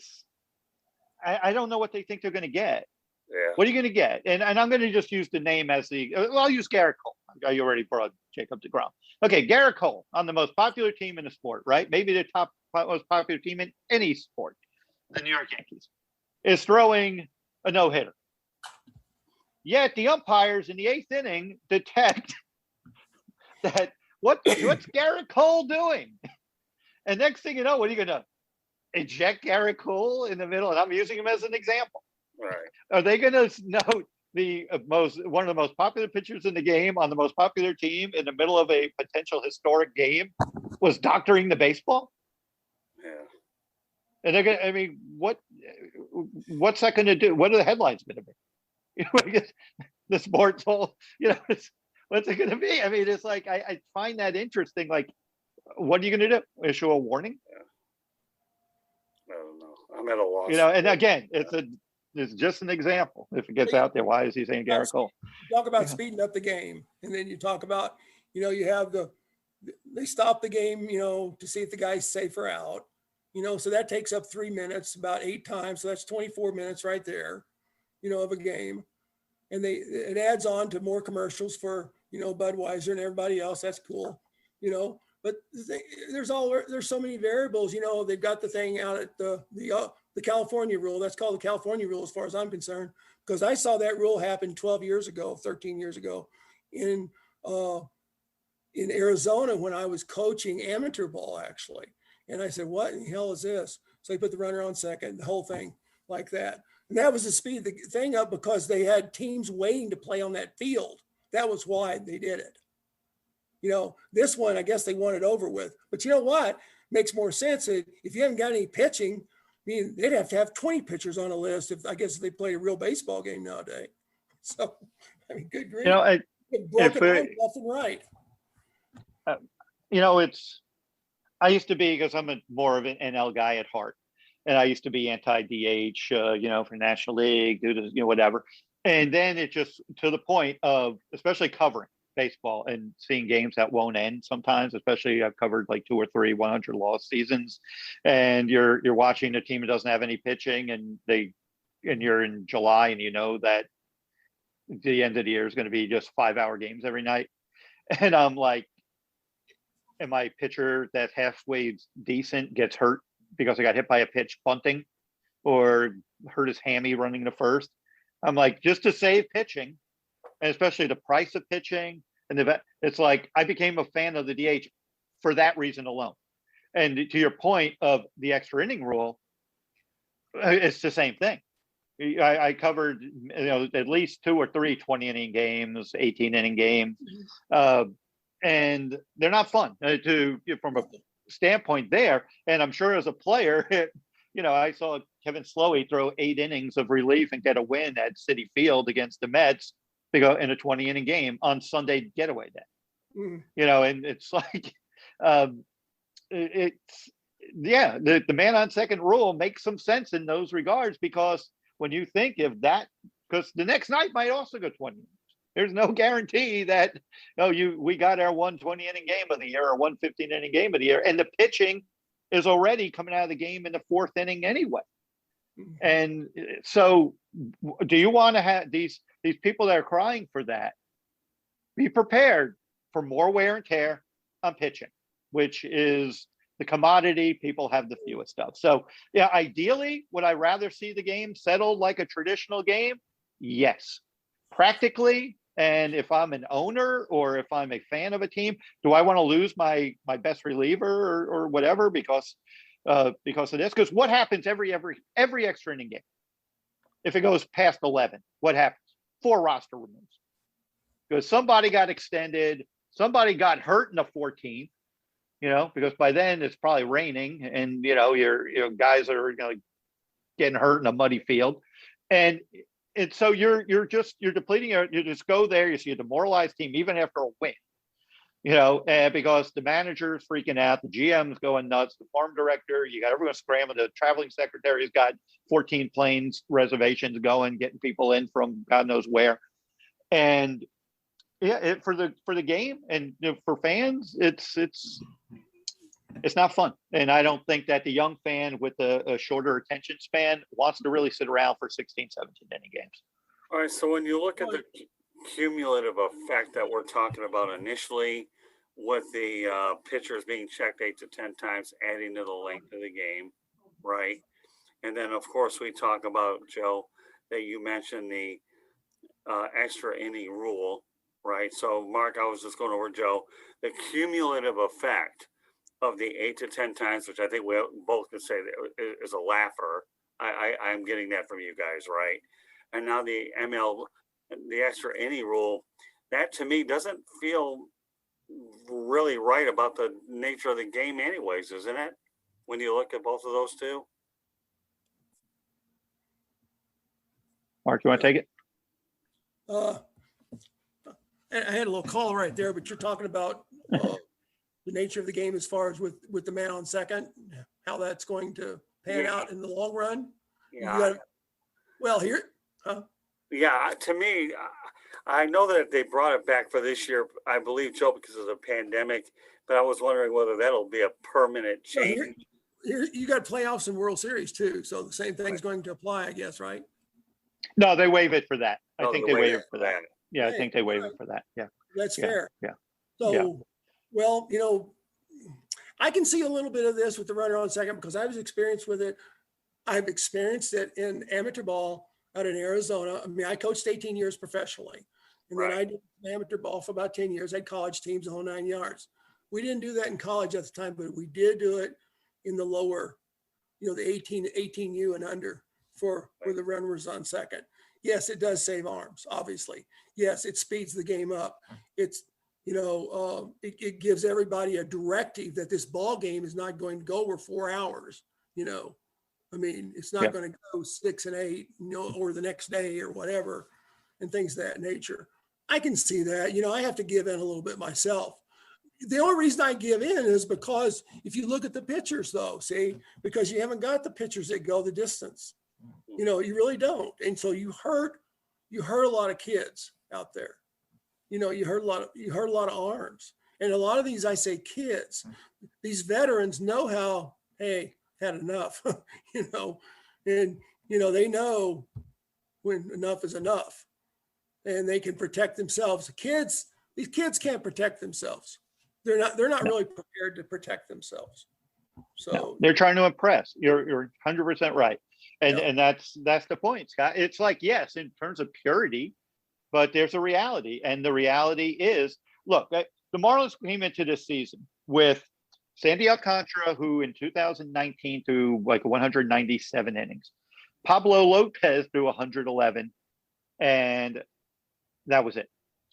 I don't know what they think they're going to get. Yeah. What are you going to get? And I'm going to just use the name as I'll use Garrett Cole. You already brought Jacob deGrom. Okay, Garrett Cole on the most popular team in the sport, right? Maybe the most popular team in any sport, the New York Yankees, is throwing a no-hitter. Yet the umpires in the 8th inning detect that what's Garrett Cole doing? And next thing you know, what are you going to eject Garrett Cole in the middle? And I'm using him as an example. Right. Are they going to note one of the most popular pitchers in the game on the most popular team in the middle of a potential historic game was doctoring the baseball. Yeah. And they're gonna, I mean, what's that going to do? What are the headlines going to be? The sports whole, what's it going to be? I mean, it's like, I find that interesting. Like, what are you going to do? Issue a warning? I don't know. I'm at a loss. And again, it's just an example. If it gets out there, why is he saying Garrett Cole? Talk about speeding up the game. And then you talk about, you have they stop the game, to see if the guy's safe or out. So that takes up 3 minutes, about 8 times. So that's 24 minutes right there, of a game. And it adds on to more commercials for, Budweiser and everybody else. That's cool, but there's so many variables, they've got the thing out at the California rule. That's called the California rule as far as I'm concerned, because I saw that rule happen 12 years ago, 13 years ago in Arizona when I was coaching amateur ball, actually. And I said, what in the hell is this? So they put the runner on second, the whole thing like that. And that was to speed the thing up because they had teams waiting to play on that field. That was why they did it. This one, I guess they want it over with. But you know what? Makes more sense. If you haven't got any pitching, I mean, they'd have to have 20 pitchers on a list if they played a real baseball game nowadays. So, I mean, good grief. Broken left and right. I used to be, because I'm more of an NL guy at heart, and I used to be anti-DH, for National League, due to, whatever. And then it just, to the point of, especially covering baseball and seeing games that won't end sometimes, especially I've covered like 2 or 3 100-loss seasons, and you're watching a team that doesn't have any pitching, and you're in July, and that the end of the year is going to be just 5-hour games every night. And I'm like, and my pitcher that's halfway decent gets hurt because I got hit by a pitch bunting or hurt his hammy running to first. I'm like, just to save pitching, and especially the price of pitching, and it's like I became a fan of the DH for that reason alone. And to your point of the extra inning rule, it's the same thing. I covered at least 2 or 3 20-inning games, 18-inning games. And they're not fun from a standpoint there. And I'm sure as a player, I saw Kevin Slowey throw 8 innings of relief and get a win at Citi Field against the Mets in a 20-inning game on Sunday getaway day. And it's like, the man on second rule makes some sense in those regards, because when you think of that, because the next night might also go 20 innings. There's no guarantee that we got our 1 20-inning game of the year or 1 15-inning game of the year, and the pitching is already coming out of the game in the 4th inning anyway. And so, do you want to have these people that are crying for that? Be prepared for more wear and tear on pitching, which is the commodity people have the fewest of. So, yeah, ideally, would I rather see the game settled like a traditional game? Yes. Practically, and if I'm an owner or if I'm a fan of a team, do I want to lose my best reliever or whatever because of this? Because what happens every extra inning game? If it goes past 11, what happens? 4 roster removes. Because somebody got extended, somebody got hurt in the 14th, because by then it's probably raining, and your guys are getting hurt in a muddy field, and so you're depleting you just go there, you see a demoralized team even after a win, because the manager's freaking out, the GM's going nuts, the farm director, you got everyone scrambling, the traveling secretary's got 14 planes reservations going, getting people in from God knows where. And for the game and for fans, it's not fun. And I don't think that the young fan with a shorter attention span wants to really sit around for 16, 17 inning games. All right. So when you look at the cumulative effect that we're talking about initially with the pitchers being checked 8 to 10 times, adding to the length of the game, right? And then, of course, we talk about, Joe, that you mentioned the extra inning rule, right? So, Mark, I was just going over, Joe, the cumulative effect of the 8 to 10 times, which I think we both could say is a laugher. I'm getting that from you guys, right? And now the the extra inning rule, that to me doesn't feel really right about the nature of the game anyways, isn't it? When you look at both of those two? Mark, you want to take it? I had a little call right there, but you're talking about the nature of the game as far as with the man on second, how that's going to pan out in the long run. Yeah. Well, here. Yeah, to me, I know that they brought it back for this year, I believe, Joe, because of the pandemic, but I was wondering whether that'll be a permanent change. Here you got playoffs and World Series too, so the same thing's going to apply, I guess, right? No, they waive it for that. I think they waive it for that. Yeah, Right. I think they waive it for that. Yeah. That's Yeah. fair. Yeah. So, Yeah. well, I can see a little bit of this with the runner on second because I was experienced with it. I've experienced it in amateur ball out in Arizona. I mean, I coached 18 years professionally, and then I did amateur ball for about 10 years. I had college teams, the whole 9 yards. We didn't do that in college at the time, but we did do it in the lower, the 18U and under for the runners on second. Yes, it does save arms, obviously. Yes, it speeds the game up. It's, it gives everybody a directive that this ball game is not going to go over 4 hours, I mean, it's not going to go 6 and 8, or the next day or whatever, and things of that nature. I can see that. I have to give in a little bit myself. The only reason I give in is because if you look at the pitchers, though, because you haven't got the pitchers that go the distance. You really don't. And so you hurt a lot of kids out there. You hurt a lot of arms. And a lot of these, I say kids, these veterans know how, hey, had enough, and, they know when enough is enough and they can protect themselves. These kids can't protect themselves. They're not really prepared to protect themselves. So they're trying to impress. You're 100% right. And that's the point, Scott. It's like, yes, in terms of purity, but there's a reality. And the reality is, look, the Marlins came into this season with Sandy Alcantara, who in 2019 threw like 197 innings. Pablo Lopez threw 111, and that was it.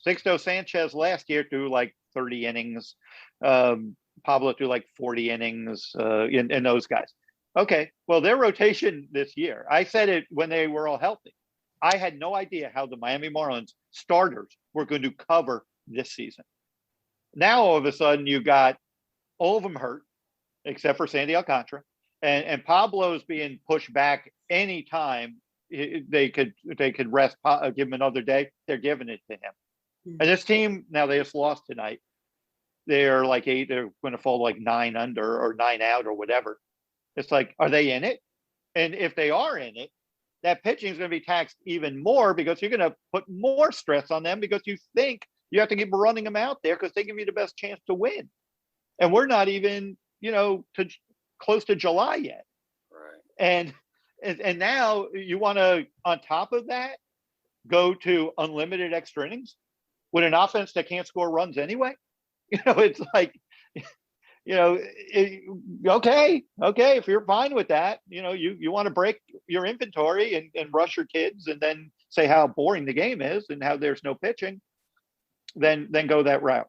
Sixto Sanchez last year threw like 30 innings. Pablo threw like 40 innings, and those guys. Okay, well, their rotation this year, I said it when they were all healthy. I had no idea how the Miami Marlins starters were going to cover this season. Now, all of a sudden, you got all of them hurt, except for Sandy Alcantara, and Pablo's being pushed back anytime they could rest, give him another day. They're giving it to him. And this team, now they just lost tonight. They're like 8. They're going to fall like 9 under or 9 out or whatever. It's like, are they in it? And if they are in it, that pitching is going to be taxed even more because you're going to put more stress on them because you think you have to keep running them out there because they give you the best chance to win. And we're not even, close to July yet. Right. And now you want to, on top of that, go to unlimited extra innings with an offense that can't score runs anyway. It's like, okay, if you're fine with that, you want to break your inventory and rush your kids and then say how boring the game is and how there's no pitching, then go that route.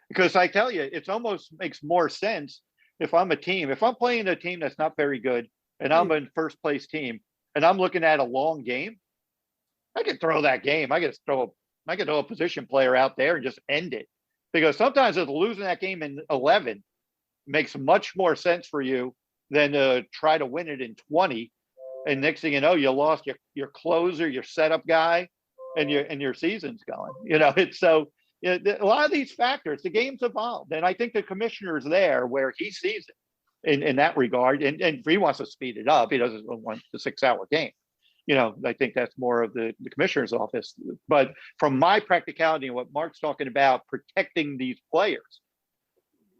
Because I tell you, it almost makes more sense if I'm playing a team that's not very good and I'm a first place team and I'm looking at a long game, I could throw that game. I could throw a position player out there and just end it. Because sometimes if losing that game in 11 makes much more sense for you than to try to win it in 20. And next thing you know, you lost your closer, your setup guy, and your season's going. It's so a lot of these factors, the game's evolved. And I think the commissioner's there where he sees it in that regard. And if he wants to speed it up, he doesn't want the 6-hour game. I think that's more of the commissioner's office. But from my practicality and what Mark's talking about, protecting these players,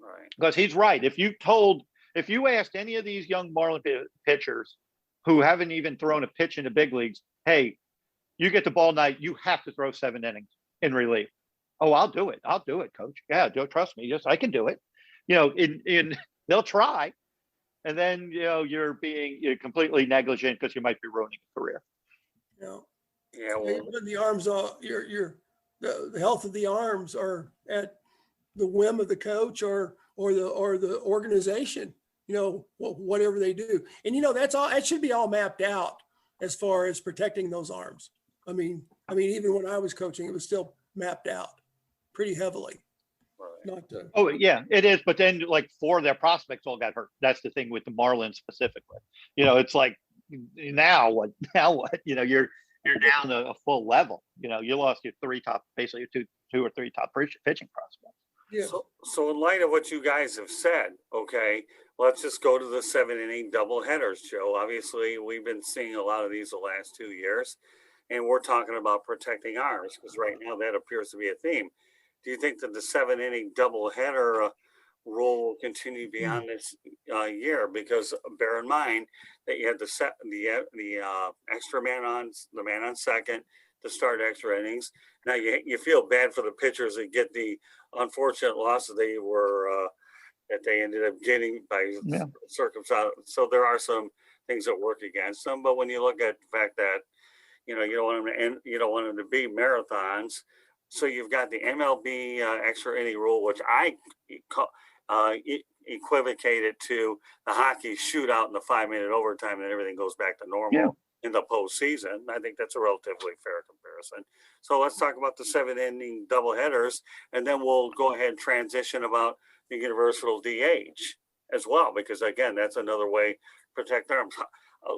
right? Because he's right. If you asked any of these young Marlin pitchers who haven't even thrown a pitch in the big leagues, hey, you get the ball night, you have to throw 7 innings in relief. Oh, I'll do it, coach. Yeah, don't trust me. I can do it. They'll try. And then, you're being completely negligent because you might be ruining a career. Yeah, well, When the arms are the health of the arms are at the whim of the coach or the organization, whatever they do. And that's all, it should be all mapped out as far as protecting those arms. I mean, even when I was coaching, it was still mapped out pretty heavily. Not to, Oh yeah, it is. But then like 4 of their prospects all got hurt. That's the thing with the Marlins specifically. It's like now what? You're down to a full level. You lost your 3 top, basically your two or three top pitching prospects. yeah. So in light of what you guys have said, okay, let's just go to the 7-inning doubleheaders, Joe. Obviously, we've been seeing a lot of these the last 2 years, and we're talking about protecting arms because right now that appears to be a theme. Do you think that the 7-inning doubleheader rule will continue beyond this year? Because bear in mind that you had the extra man on second to start extra innings. Now you feel bad for the pitchers that get the unfortunate loss that they ended up getting by circumstance. So there are some things that work against them. But when you look at the fact that you don't want them to be marathons. So you've got the MLB extra inning rule, which I equivocated to the hockey shootout in the 5-minute overtime, and everything goes back to normal in the postseason. I think that's a relatively fair comparison. So let's talk about the 7-inning doubleheaders, and then we'll go ahead and transition about the universal DH as well, because again, that's another way to protect arms.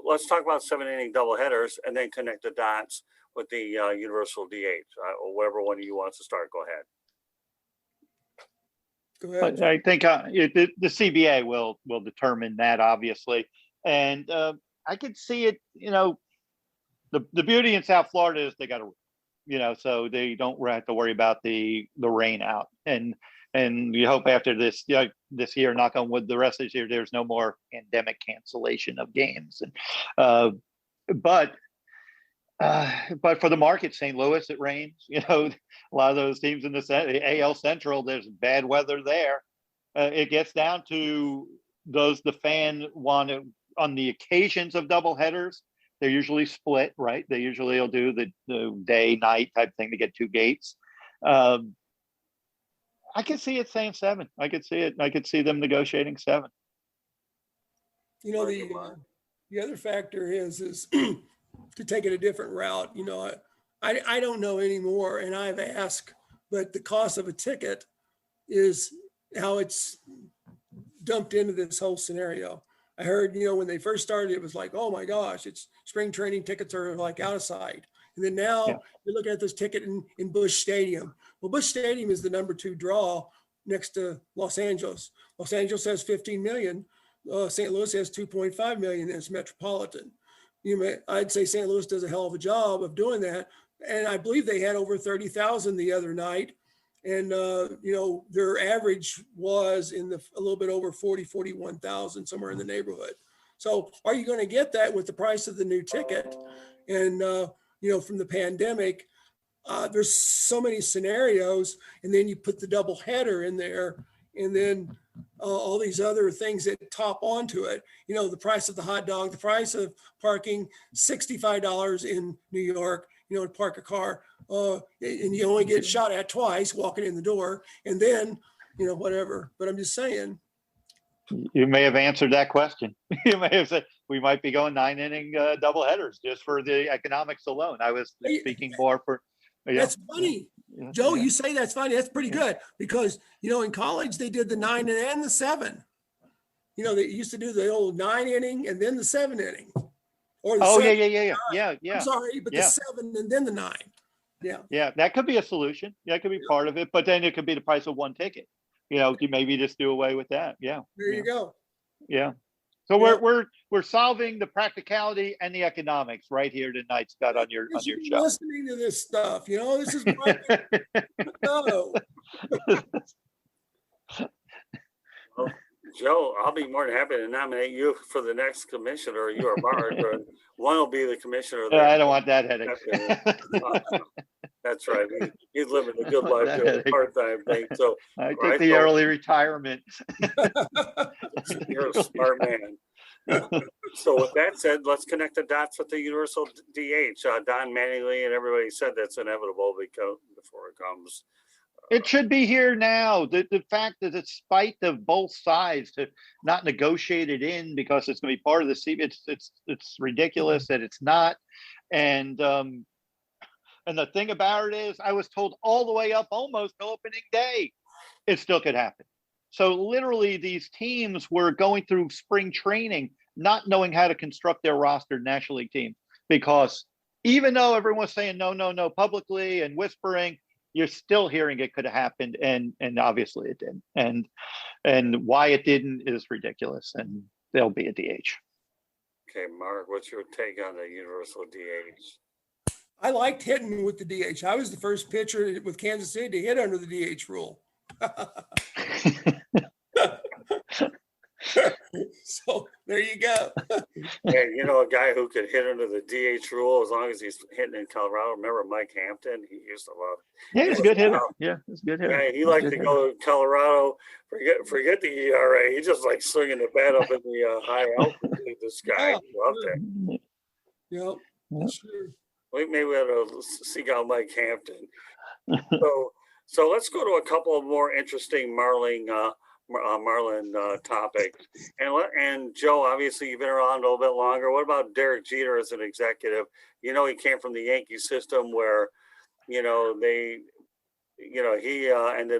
Let's talk about 7-inning doubleheaders, and then connect the dots with the universal DH, or whatever one of you wants to start. Go ahead. Go ahead. I think the CBA will determine that, obviously, and I could see it. The beauty in South Florida is they got a, so they don't have to worry about the rain out, and you hope after this year, knock on wood, the rest of this year, there's no more pandemic cancellation of games, and but for the market, St. Louis, it rains. A lot of those teams in the AL Central, there's bad weather there. It gets down to the fan want to, on the occasions of doubleheaders, they're usually split, right? They usually will do the day night type thing to get 2 gates. I could see it saying 7. I could see it. I could see them negotiating 7. The other factor is to take it a different route. I don't know anymore, and I've asked, but the cost of a ticket is how it's dumped into this whole scenario. I heard, when they first started, it was like, oh my gosh, it's spring training tickets are like out of sight. And then now you're looking at this ticket in Busch Stadium. Well, Busch Stadium is the number 2 draw next to Los Angeles. Los Angeles has 15 million. St. Louis has 2.5 million, and it's metropolitan. I'd say St. Louis does a hell of a job of doing that. And I believe they had over 30,000 the other night. And, their average was a little bit over 41,000, somewhere in the neighborhood. So are you going to get that with the price of the new ticket? And, from the pandemic, there's so many scenarios, and then you put the double header in there, and then all these other things that top onto it, the price of the hot dog, the price of parking, $65 in New York, to park a car, and you only get shot at twice walking in the door, and then, whatever. But I'm just saying. You may have answered that question. You may have said we might be going 9-inning doubleheaders just for the economics alone. I was speaking more for. That's funny. Joe, you say that's funny. That's pretty good because, in college, they did the 9 and the 7. They used to do the old 9-inning and then the 7-inning. Or the 7, yeah. I'm sorry, but the 7 and then the 9. Yeah. Yeah, that could be a solution. That could be part of it. But then it could be the price of 1 ticket. You maybe just do away with that. Yeah. There you go. Yeah. So we're solving the practicality and the economics right here tonight, Scott, on your show. Listening to this stuff, this is my no. Well, Joe, I'll be more than happy to nominate you for the next commissioner. You or Bart, or one will be the commissioner. I don't want that headache. That's right. He's living a good life doing a part-time thing. So I took the early retirement. You're a smart man. So with that said, let's connect the dots with the universal DH. Don Mattingly and everybody said that's inevitable because before it comes. It should be here now. The fact that despite of both sides to not negotiate it in because it's going to be part of the CBA, it's ridiculous that it's not. And the thing about it is, I was told all the way up almost to opening day, it still could happen. So literally, these teams were going through spring training, not knowing how to construct their roster National League teams, because even though everyone was saying no, no, no publicly and whispering, you're still hearing it could have happened, and obviously it did. And why it didn't is ridiculous, and there'll be a DH. Okay, Mark, what's your take on the universal DH? I liked hitting with the DH. I was the first pitcher with Kansas City to hit under the DH rule. So there you go. Hey, you know a guy who could hit under the DH rule as long as he's hitting in Colorado? Remember Mike Hampton? He used to love. Yeah, he's a good hitter. Yeah, he's a good hitter. Yeah, he liked to go to Colorado. Forget the ERA. He just like swinging the bat up in the high altitude. This guy loved it. Yep. Sure. Maybe we had to seek out Mike Hampton. So let's go to a couple of more interesting Marlin topics. And Joe, obviously you've been around a little bit longer. What about Derek Jeter as an executive? You know, he came from the Yankee system where, he ended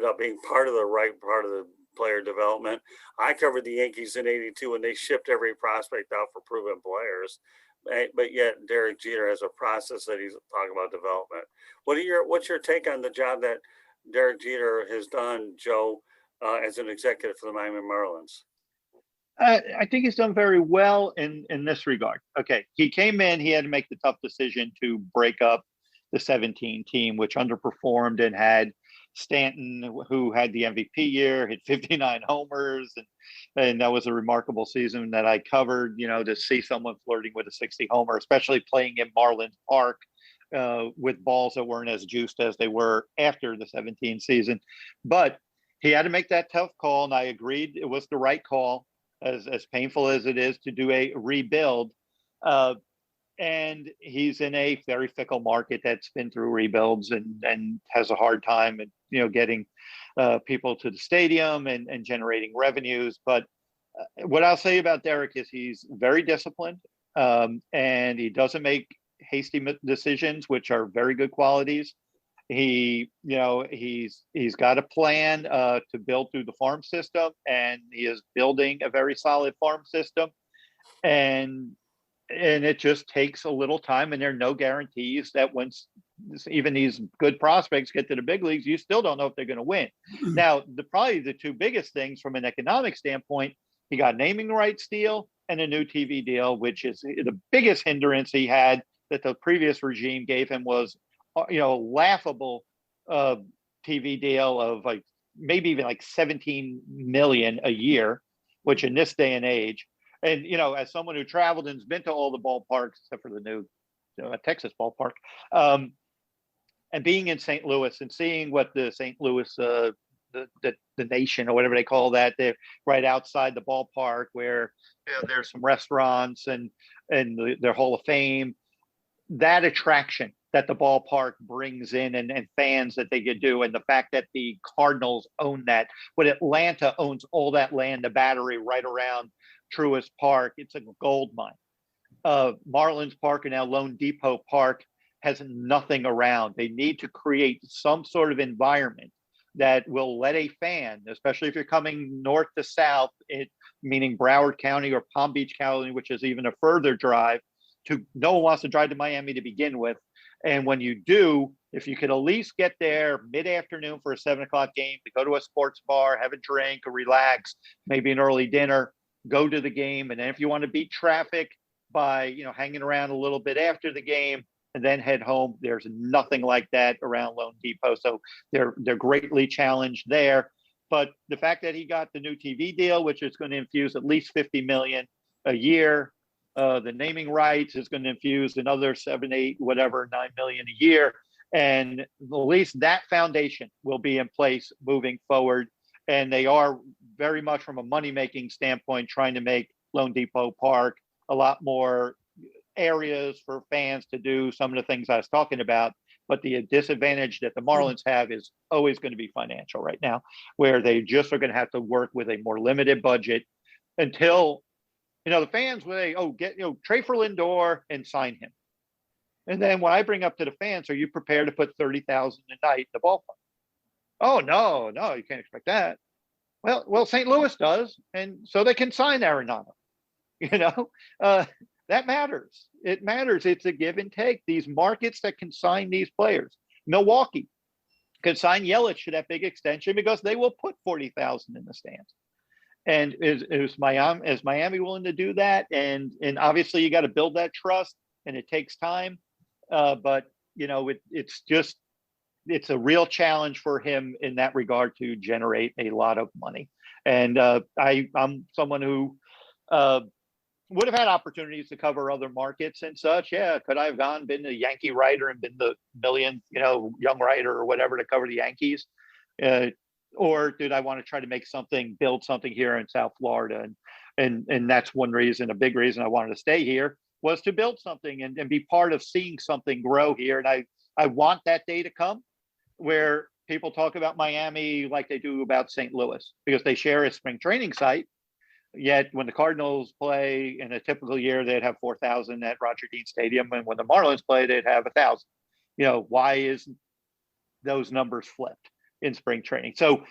up being part of the player development. I covered the Yankees in '82 when they shipped every prospect out for proven players. But yet Derek Jeter has a process that he's talking about development. What's your take on the job that Derek Jeter has done, Joe, as an executive for the Miami Marlins? I think he's done very well in this regard. Okay, he came in, he had to make the tough decision to break up the 17 team, which underperformed and had Stanton, who had the MVP year, hit 59 homers, and that was a remarkable season that I covered. To see someone flirting with a 60 homer, especially playing in Marlins Park with balls that weren't as juiced as they were after the 17 season. But he had to make that tough call, and I agreed it was the right call, as painful as it is to do a rebuild. And he's in a very fickle market that's been through rebuilds and has a hard time getting people to the stadium and generating revenues. But what I'll say about Derek is he's very disciplined, and he doesn't make hasty decisions, which are very good qualities. He's got a plan to build through the farm system, and he is building a very solid farm system. And it just takes a little time, and there are no guarantees that once even these good prospects get to the big leagues, you still don't know if they're going to win. Now, probably the two biggest things from an economic standpoint, he got naming rights deal and a new TV deal, which is the biggest hindrance he had that the previous regime gave him was, laughable TV deal of maybe even 17 million a year, which in this day and age, and as someone who traveled and's been to all the ballparks except for the new Texas ballpark, and being in St. Louis and seeing what the St. Louis the nation or whatever they call that, they're right outside the ballpark where there's some restaurants and their Hall of Fame, that attraction that the ballpark brings in and fans that they could do, and the fact that the Cardinals own that, but Atlanta owns all that land, the Battery right around Truist Park, it's a gold mine. Marlins Park and now Lone Depot Park has nothing around. They need to create some sort of environment that will let a fan, especially if you're coming north to south, meaning Broward County or Palm Beach County, which is even a further drive, no one wants to drive to Miami to begin with. And when you do, if you could at least get there mid-afternoon for a 7:00 game, to go to a sports bar, have a drink, or relax, maybe an early dinner, go to the game. And then if you want to beat traffic by, hanging around a little bit after the game and then head home, there's nothing like that around Lone Depot. So they're greatly challenged there. But the fact that he got the new TV deal, which is going to infuse at least $50 million a year, the naming rights is going to infuse another 7, 8, whatever, 9 million a year. And at least that foundation will be in place moving forward. And they are very much from a money-making standpoint trying to make Lone Depot Park, a lot more areas for fans to do some of the things I was talking about. But the disadvantage that the Marlins have is always going to be financial right now, where they just are going to have to work with a more limited budget until, the fans will say, get, trade for Lindor and sign him. And then when I bring up to the fans, are you prepared to put 30,000 a night in the ballpark? Oh, no, you can't expect that. Well, St. Louis does. And so they can sign Arenado, that matters. It matters. It's a give and take. These markets that can sign these players, Milwaukee could sign Yelich to that big extension because they will put 40,000 in the stands. And is Miami willing to do that? And obviously you got to build that trust, and it takes time. But it's a real challenge for him in that regard to generate a lot of money. And I'm someone who would have had opportunities to cover other markets and such. Yeah, could I have been a Yankee writer and been the millionth, young writer or whatever to cover the Yankees? Or did I want to try to build something here in South Florida? And that's one reason, a big reason I wanted to stay here was to build something and be part of seeing something grow here. And I want that day to come where people talk about Miami like they do about St. Louis, because they share a spring training site. Yet when the Cardinals play in a typical year, they'd have 4,000 at Roger Dean Stadium. And when the Marlins play, they'd have 1,000. Why isn't those numbers flipped in spring training? So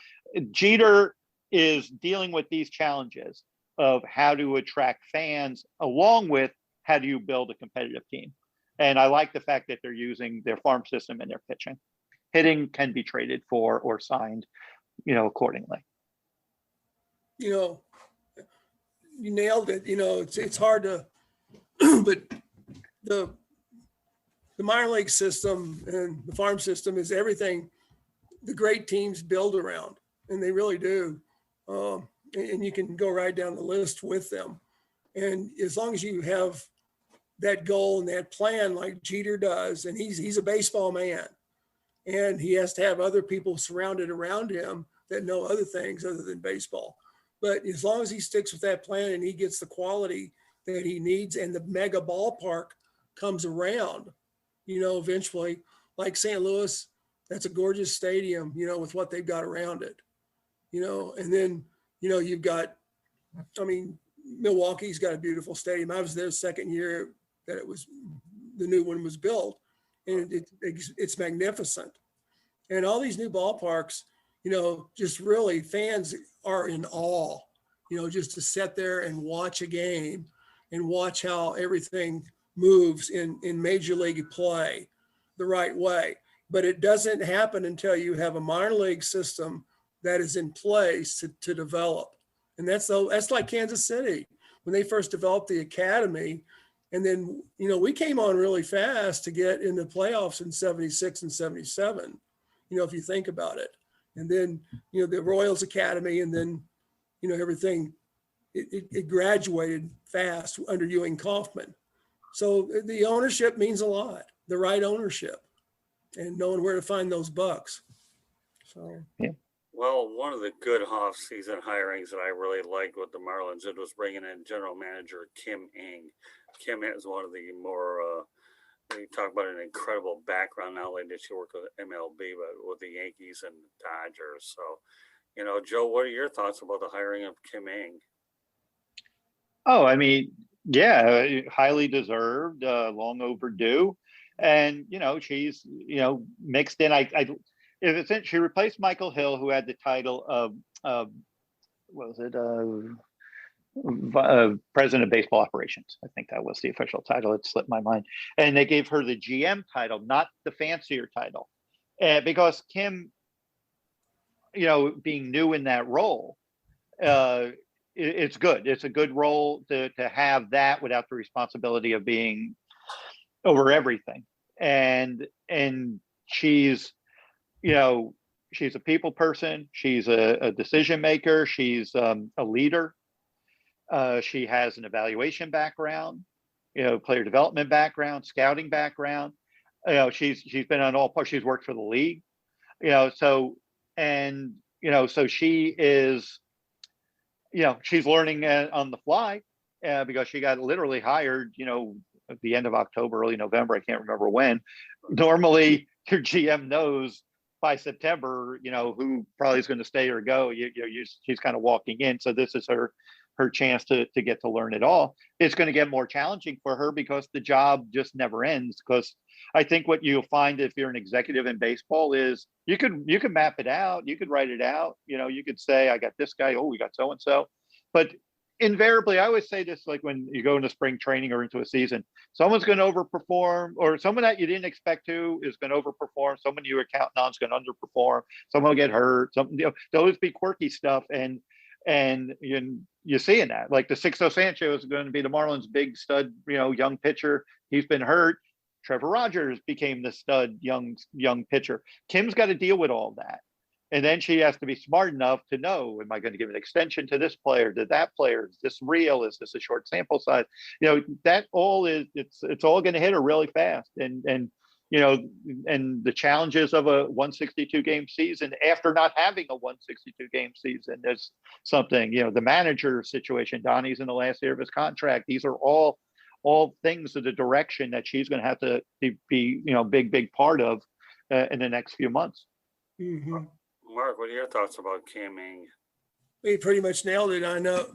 Jeter is dealing with these challenges of how to attract fans, along with how do you build a competitive team. And I like the fact that they're using their farm system in their pitching. Hitting can be traded for or signed, accordingly. You nailed it. It's hard to, but the minor league system and the farm system is everything the great teams build around, and they really do. And you can go right down the list with them. And as long as you have that goal and that plan, like Jeter does, and he's a baseball man, and he has to have other people surrounded around him that know other things other than baseball. But as long as he sticks with that plan and he gets the quality that he needs, and the mega ballpark comes around, eventually, like St. Louis, that's a gorgeous stadium, with what they've got around it, and then, you've got, Milwaukee's got a beautiful stadium. I was there the second year that the new one was built, and it's magnificent. And all these new ballparks, just really fans are in awe, just to sit there and watch a game and watch how everything moves in major league play the right way. But it doesn't happen until you have a minor league system that is in place to develop. And that's like Kansas City when they first developed the academy. And then, we came on really fast to get in the playoffs in 76 and 77, if you think about it. And then, the Royals Academy, and then, everything, it graduated fast under Ewing Kauffman. So the ownership means a lot, the right ownership, and knowing where to find those bucks. So, yeah. Well, one of the good off-season hirings that I really liked with the Marlins, it was bringing in general manager Kim Ng. Kim is one of the more, you talk about an incredible background. Not only did she work with MLB, but with the Yankees and the Dodgers. So, Joe, what are your thoughts about the hiring of Kim Ng? Oh, yeah, highly deserved, long overdue. And, she's, mixed in. She replaced Michael Hill, who had the title of, president of baseball operations. I think that was the official title. It slipped my mind. And they gave her the GM title, not the fancier title, because Kim, being new in that role, it's good. It's a good role to have that without the responsibility of being over everything. And she's, she's a people person. She's a decision maker. She's a leader. She has an evaluation background, player development background, scouting background. She's been on all parts. She's worked for the league, so she is, she's learning on the fly. because she got literally hired, at the end of October, early November. I can't remember when. Normally, your GM knows by September, who probably is going to stay or go. She's kind of walking in. So this is her chance to get to learn it all. It's going to get more challenging for her because the job just never ends. Because I think what you'll find if you're an executive in baseball is you could map it out, you could write it out. You could say, I got this guy. Oh, we got so and so. But invariably, I always say this, like when you go into spring training or into a season, someone's going to overperform, or someone that you didn't expect to is going to overperform. Someone you were counting on is going to underperform. Someone will get hurt. There'll always be quirky stuff, and you're seeing that. Like the Sixto Sanchez is going to be the Marlins' big stud, young pitcher. He's been hurt. Trevor Rogers became the stud young pitcher. Kim's got to deal with all that. And then she has to be smart enough to know, am I going to give an extension to this player, to that player? Is this real? Is this a short sample size? That all is, it's all going to hit her really fast. And the challenges of a 162 game season after not having a 162 game season is something, the manager situation. Donnie's in the last year of his contract. These are all things of the direction that she's going to have to be, big part of in the next few months. Mm-hmm. Mark, what are your thoughts about Kim Ng? He pretty much nailed it. I know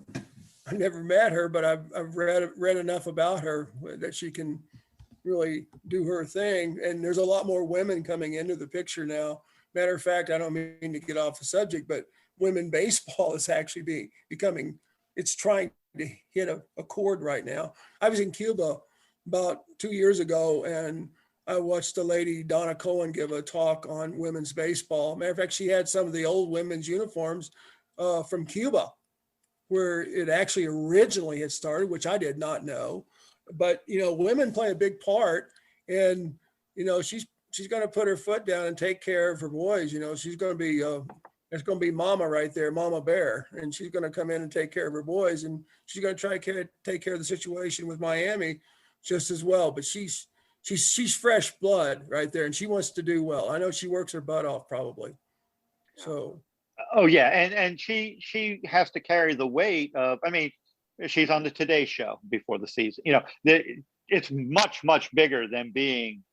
I never met her, but I've read enough about her that she can really do her thing. And there's a lot more women coming into the picture now. Matter of fact, I don't mean to get off the subject, but women baseball is actually becoming, it's trying to hit a chord right now. I was in Cuba about 2 years ago, and I watched the lady Donna Cohen give a talk on women's baseball. Matter of fact, she had some of the old women's uniforms from Cuba, where it actually originally had started, which I did not know. But women play a big part, and she's going to put her foot down and take care of her boys. She's going to be it's going to be Mama right there, Mama Bear, and she's going to come in and take care of her boys, and she's going to try to take care of the situation with Miami just as well. But she's fresh blood right there, and she wants to do well. I know she works her butt off probably. So. Oh yeah, and she has to carry the weight of. I mean, she's on the Today Show before the season. It's much bigger than being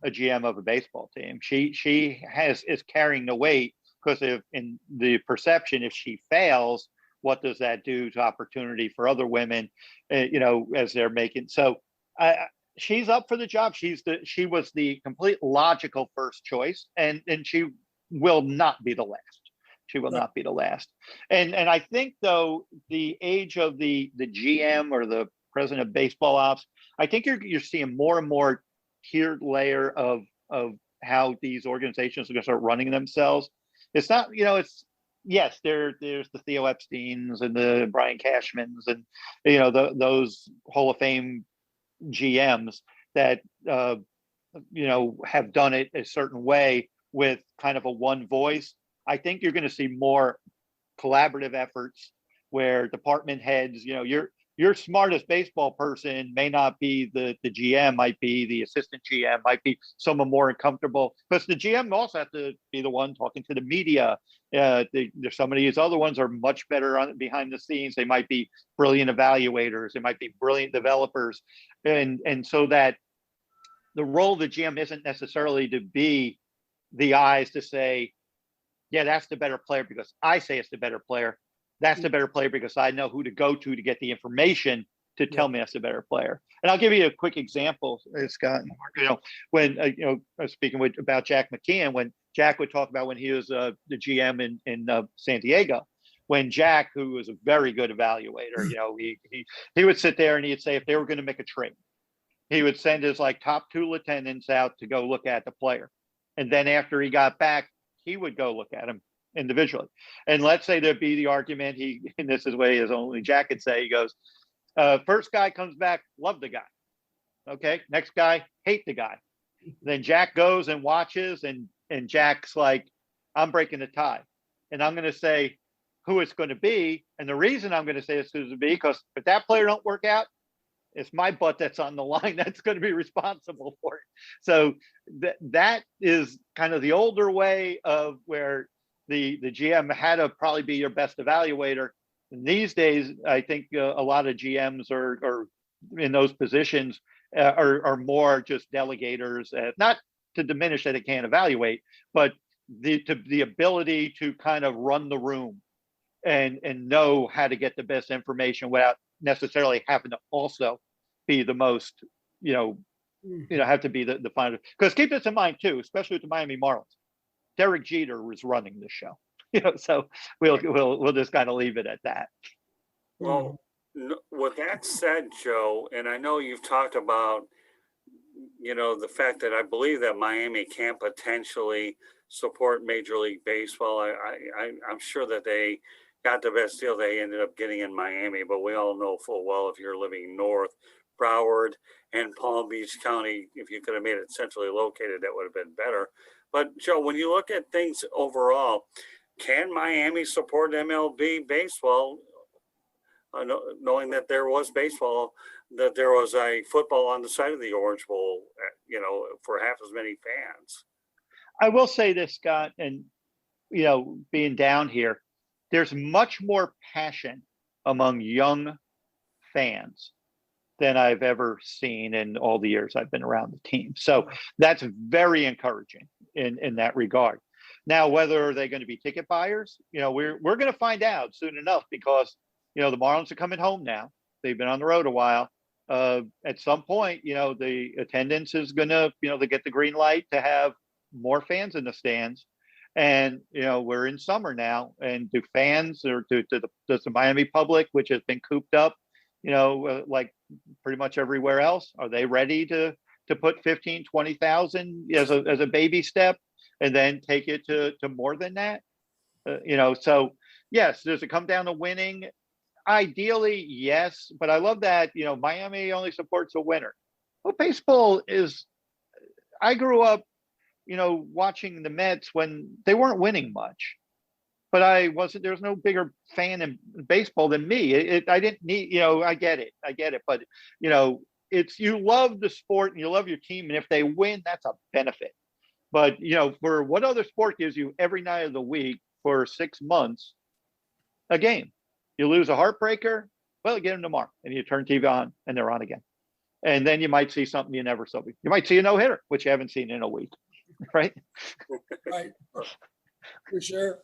a GM of a baseball team. She is carrying the weight because in the perception, if she fails, what does that do to opportunity for other women? As they're making so. She's up for the job. She was the complete logical first choice, and she will not be the last. She will not be the last. And I think though the age of the GM or the president of baseball ops, I think you're seeing more and more tiered layer of how these organizations are going to start running themselves. It's not, it's yes, there's the Theo Epsteins and the Brian Cashmans and those Hall of Fame GMs that have done it a certain way with kind of a one voice. I think you're going to see more collaborative efforts where department heads, your smartest baseball person may not be the GM, might be the assistant GM, might be someone more uncomfortable, because the GM also has to be the one talking to the media. There's some of these other ones are much better behind the scenes. They might be brilliant evaluators. They might be brilliant developers. And so that the role of the GM isn't necessarily to be the eyes to say, yeah, that's the better player because I say it's the better player. That's the better player because I know who to go to get the information to tell me that's the better player. And I'll give you a quick example, Scott. When I was speaking about Jack McKeon, when Jack would talk about when he was the GM in San Diego, when Jack, who was a very good evaluator, he would sit there and he'd say if they were going to make a trade, he would send his top two lieutenants out to go look at the player, and then after he got back, he would go look at him individually. And let's say there'd be the argument, and this is way as only Jack could say, he goes, first guy comes back, love the guy. Okay, next guy, hate the guy. Then Jack goes and watches, and Jack's like, I'm breaking the tie. And I'm going to say who it's going to be. And the reason I'm going to say it's going to be because if that player don't work out, it's my butt that's on the line that's going to be responsible for it. So that is kind of the older way of where the GM had to probably be your best evaluator. These days, I think a lot of GMs are in those positions are more just delegators, not to diminish that it can't evaluate, but the ability to kind of run the room and know how to get the best information without necessarily having to also be the most, have to be the final. Because keep this in mind too, especially with the Miami Marlins, Derek Jeter was running the show. So we'll just kind of leave it at that. Well, with that said, Joe, and I know you've talked about, the fact that I believe that Miami can potentially support Major League Baseball. I'm sure that they got the best deal they ended up getting in Miami, but we all know full well if you're living north, Broward and Palm Beach County, if you could have made it centrally located, that would have been better. But Joe, when you look at things overall, can Miami support MLB baseball, knowing that there was baseball, that there was a football on the side of the Orange Bowl, for half as many fans? I will say this, Scott, and being down here, there's much more passion among young fans than I've ever seen in all the years I've been around the team. So that's very encouraging in that regard. Now, whether they're going to be ticket buyers, we're going to find out soon enough, because the Marlins are coming home now. They've been on the road a while. At some point, the attendance is going to, they get the green light to have more fans in the stands. And, we're in summer now, and do fans, or does the Miami public, which has been cooped up, like pretty much everywhere else, are they ready to put 15, 20,000 as a baby step and then take it to more than that? So yes, does it come down to winning? Ideally, yes, but I love that, Miami only supports a winner. Well, baseball is, I grew up, watching the Mets when they weren't winning much, but there was no bigger fan in baseball than me. I didn't need, I get it. But, you love the sport and you love your team. And if they win, that's a benefit. But, for what other sport gives you every night of the week for 6 months, a game? You lose a heartbreaker, well, you get them tomorrow, and you turn TV on and they're on again. And then you might see something you never saw. You might see a no-hitter, which you haven't seen in a week, right? Right, for sure.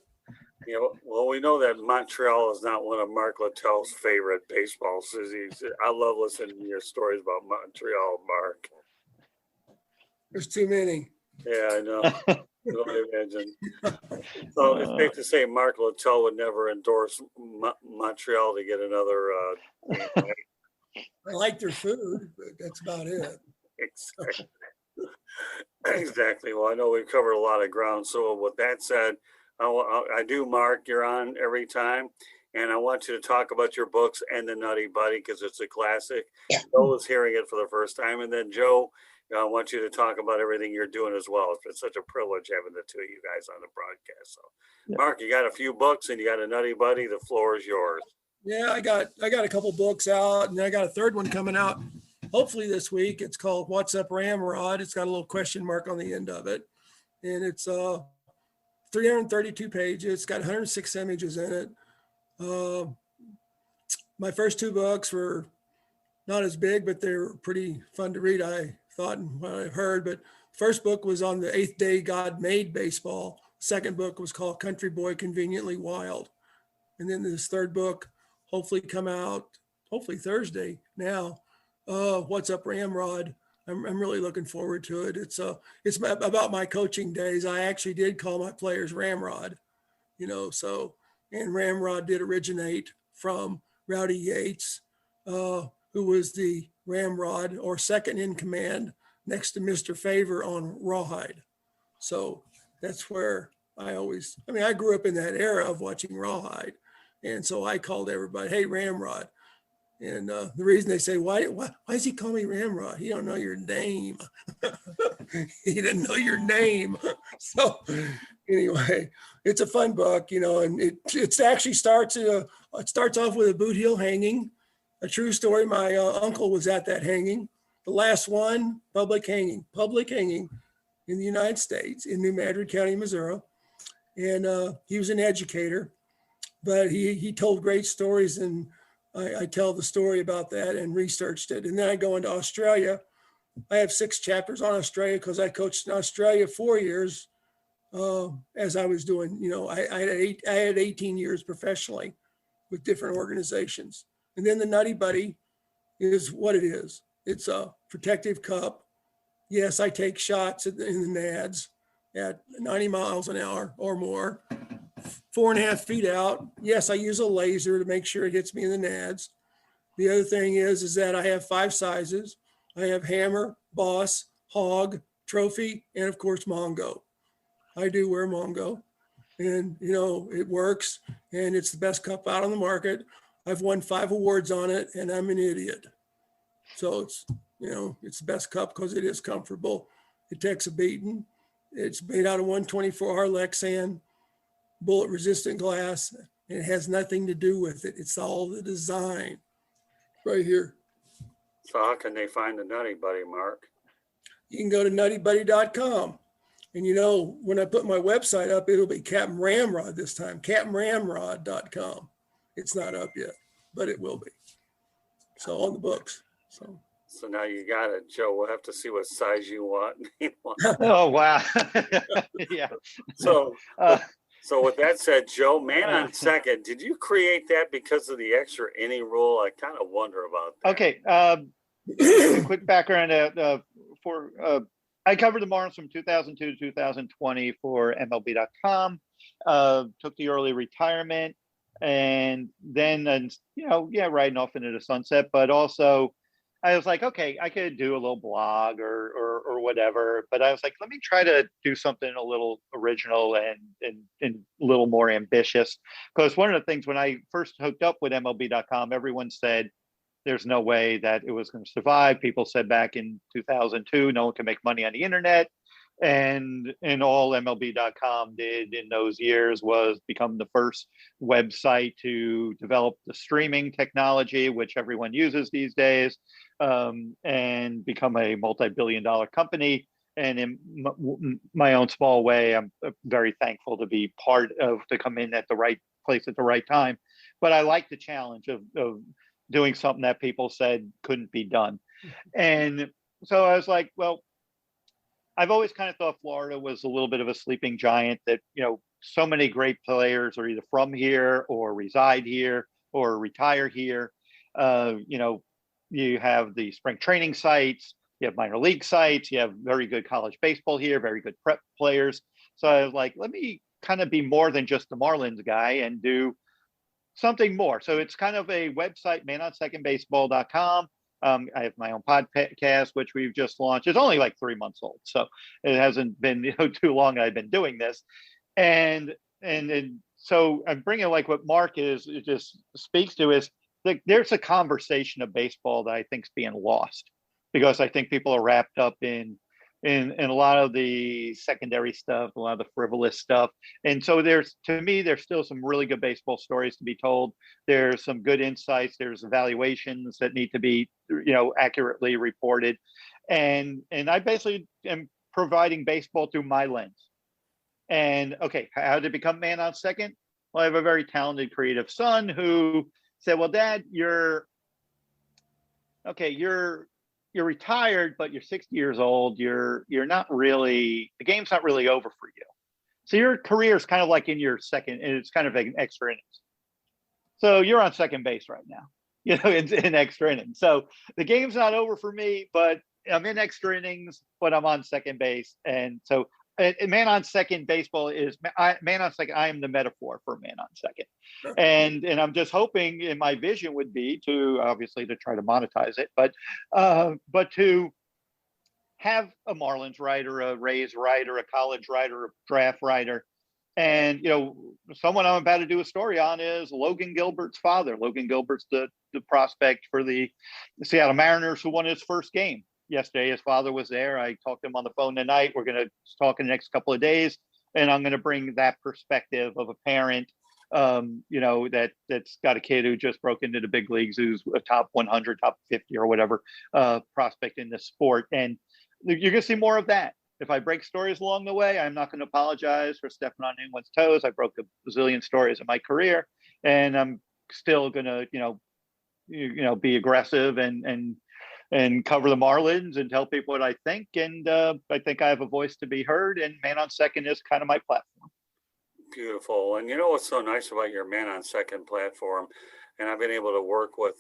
Well, we know that Montreal is not one of Mark Littell's favorite baseball cities. I love listening to your stories about Montreal, Mark. There's too many. Yeah, I know. I imagine. So it's safe to say Mark Littell would never endorse Montreal to get another game, right? I like their food, but that's about it. Exactly. Exactly. Well, I know we've covered a lot of ground. So with that said, I do, Mark, you're on every time. And I want you to talk about your books and the Nutty Buddy, because it's a classic. Joe is hearing it for the first time. And then Joe, I want you to talk about everything you're doing as well. It's been such a privilege having the two of you guys on the broadcast. So, Mark, you got a few books and you got a Nutty Buddy. The floor is yours. Yeah, I got a couple books out, and I got a third one coming out hopefully this week. It's called What's Up Ramrod. It's got a little question mark on the end of it, and it's 332 pages. It's got 106 images in it. My first two books were not as big, but they were pretty fun to read, I thought, and what I've heard. But first book was on the 8th day God made baseball. Second book was called Country Boy Conveniently Wild. And then this third book, hopefully come out, hopefully Thursday now, What's Up Ramrod. I'm really looking forward to it. It's about my coaching days. I actually did call my players Ramrod, and Ramrod did originate from Rowdy Yates, who was the Ramrod, or second in command, next to Mr. Favor on Rawhide. So that's where I grew up in that era of watching Rawhide. And so I called everybody, hey, Ramrod. And the reason they say, why does he call me Ramrod? He don't know your name. He didn't know your name. So anyway, it's a fun book, and it actually starts off with a boot heel hanging. A true story. My uncle was at that hanging, the last one, public hanging in the United States, in New Madrid County, Missouri. And he was an educator. but he told great stories, and I tell the story about that and researched it. And then I go into Australia. I have 6 chapters on Australia because I coached in Australia 4 years as I was doing, I had 18 years professionally with different organizations. And then the Nutty Buddy is what it is. It's a protective cup. Yes, I take shots in the nads at 90 miles an hour or more, 4.5 feet out. Yes, I use a laser to make sure it hits me in the nads. The other thing is that I have 5 sizes. I have hammer, boss, hog, trophy, and of course, Mongo. I do wear Mongo, and it works, and it's the best cup out on the market. I've won 5 awards on it, and I'm an idiot. So it's the best cup because it is comfortable. It takes a beating. It's made out of 124R Lexan, bullet resistant glass, and it has nothing to do with it. It's all the design right here. So how can they find the Nutty Buddy, Mark? You can go to nuttybuddy.com. And when I put my website up, it'll be Captain Ramrod this time, captainramrod.com. It's not up yet, but it will be. So on the books. So now you got it, Joe. We'll have to see what size you want. Oh, wow. Yeah. So with that said, Joe, man on second, did you create that because of the extra inning rule? I kind of wonder about that. Okay. Quick background I covered the Marlins from 2002 to 2020 for MLB.com. Took the early retirement, and then riding off into the sunset. But also, I was like, okay, I could do a little blog or whatever. But I was like, let me try to do something a little original and a little more ambitious. Because one of the things when I first hooked up with MLB.com, everyone said there's no way that it was going to survive. People said back in 2002, no one can make money on the internet. And all MLB.com did in those years was become the first website to develop the streaming technology, which everyone uses these days, and become a multi-billion-dollar company. And in my own small way, I'm very thankful to be to come in at the right place at the right time. But I like the challenge of doing something that people said couldn't be done. And so I was like, well, I've always kind of thought Florida was a little bit of a sleeping giant, that, so many great players are either from here or reside here or retire here. You have the spring training sites, you have minor league sites, you have very good college baseball here, very good prep players. So I was like, let me kind of be more than just the Marlins guy and do something more. So it's kind of a website, manonsecondbaseball.com. I have my own podcast, which we've just launched. It's only like 3 months old, so it hasn't been too long I've been doing this. And so I'm bringing like what Mark it just speaks to is like there's a conversation of baseball that I think is being lost, because I think people are wrapped up in a lot of the secondary stuff, a lot of the frivolous stuff. And so there's still some really good baseball stories to be told. There's some good insights. There's evaluations that need to be, accurately reported. And I basically am providing baseball through my lens. And okay, how did it become man on second? Well, I have a very talented, creative son who said, well, Dad, you're retired, but you're 60 years old. You're not really, the game's not really over for you. So your career is kind of like in your second, and it's kind of an extra innings. So you're on second base right now, in extra innings. So the game's not over for me, but I'm in extra innings, but I'm on second base. And so man on second baseball is man on second. I am the metaphor for man on second. And I'm just hoping, and my vision would be to try to monetize it, but to have a Marlins writer, a Rays writer, a college writer, a draft writer. And, someone I'm about to do a story on is Logan Gilbert's father. Logan Gilbert's the prospect for the Seattle Mariners who won his first game yesterday. His father was there. I talked to him on the phone tonight. We're going to talk in the next couple of days, and I'm going to bring that perspective of a parent, that's got a kid who just broke into the big leagues, who's a top 100, top 50 or whatever prospect in this sport. And you're going to see more of that. If I break stories along the way, I'm not going to apologize for stepping on anyone's toes. I broke a bazillion stories in my career, and I'm still gonna, be aggressive and cover the Marlins and tell people what I think. And I think I have a voice to be heard. And Man on Second is kind of my platform. Beautiful. And you know what's so nice about your Man on Second platform, and I've been able to work with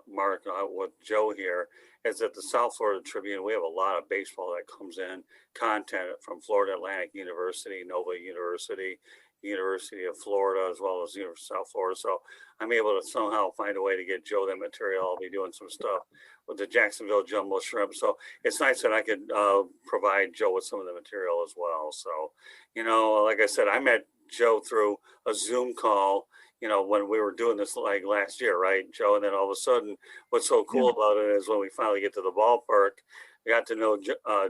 Mark, with Joe here, is at the South Florida Tribune. We have a lot of baseball that comes in, content from Florida Atlantic University, Nova University, University of Florida, as well as University of South Florida. So I'm able to somehow find a way to get Joe that material. I'll be doing some stuff with the Jacksonville Jumbo Shrimp. So it's nice that I could provide Joe with some of the material as well. So, like I said, I met Joe through a Zoom call, when we were doing this like last year, right, Joe? And then all of a sudden, what's so cool about it is when we finally get to the ballpark, we got to know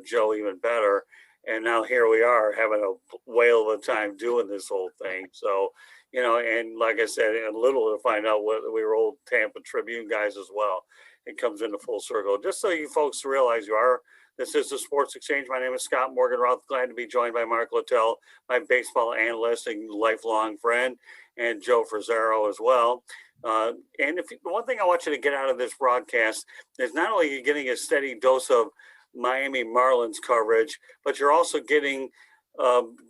Joe even better. And now here we are having a whale of a time doing this whole thing. So, and like I said, and little to find out what we were old Tampa Tribune guys as well. It comes into full circle. Just so you folks realize this is the Sports Exchange. My name is Scott Morganroth. Glad to be joined by Mark Littell, my baseball analyst and lifelong friend, and Joe Frisaro as well. And one thing I want you to get out of this broadcast is not only you're getting a steady dose of Miami Marlins coverage, but you're also getting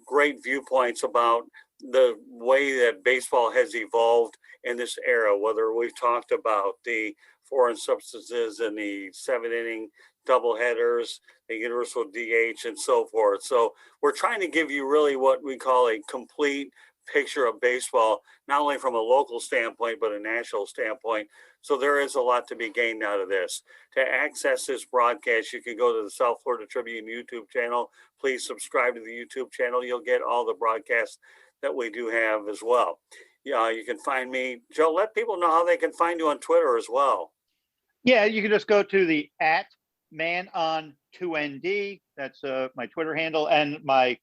great viewpoints about the way that baseball has evolved in this era, whether we've talked about the foreign substances and the 7-inning doubleheaders, the universal DH, and so forth. So we're trying to give you really what we call a complete picture of baseball, not only from a local standpoint, but a national standpoint. So there is a lot to be gained out of this. To access this broadcast, you can go to the South Florida Tribune YouTube channel. Please subscribe to the YouTube channel. You'll get all the broadcasts that we do have as well. Yeah, you can find me. Joe, let people know how they can find you on Twitter as well. Yeah, you can just go to the @ManOn2ND. That's my Twitter handle, and my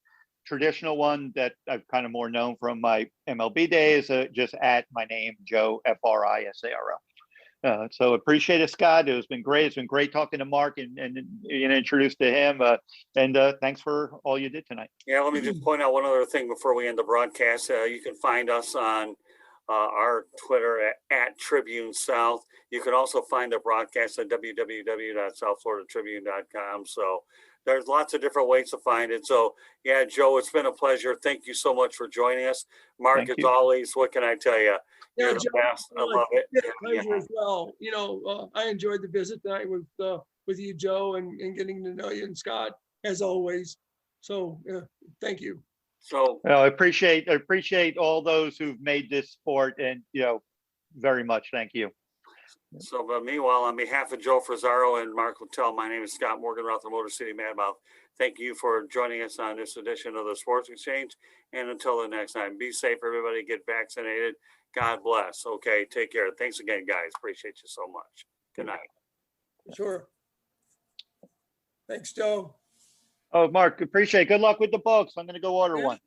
traditional one that I've kind of more known from my MLB days, just at my name, Joe, Frisaro. So appreciate it, Scott. It's been great. It's been great talking to Mark and introduced to him. And thanks for all you did tonight. Yeah, let me just point out one other thing before we end the broadcast. You can find us on our Twitter at Tribune South. You can also find the broadcast at www.southfloridatribune.com. So there's lots of different ways to find it. So yeah, Joe, it's been a pleasure. Thank you so much for joining us. Mark, as always, what can I tell you? You're the best. I love it. Pleasure as well. I enjoyed the visit tonight with you, Joe, and getting to know you, and Scott, as always. So thank you. So I appreciate all those who've made this sport, and very much. Thank you. So, but meanwhile, on behalf of Joe Frisaro and Mark Littell, my name is Scott Morganroth, the Motor City Madmouth. Thank you for joining us on this edition of the Sports Exchange. And until the next time, be safe, everybody. Get vaccinated. God bless. Okay, take care. Thanks again, guys. Appreciate you so much. Good night. Sure. Thanks, Joe. Oh, Mark, appreciate it. Good luck with the books. I'm going to go order one.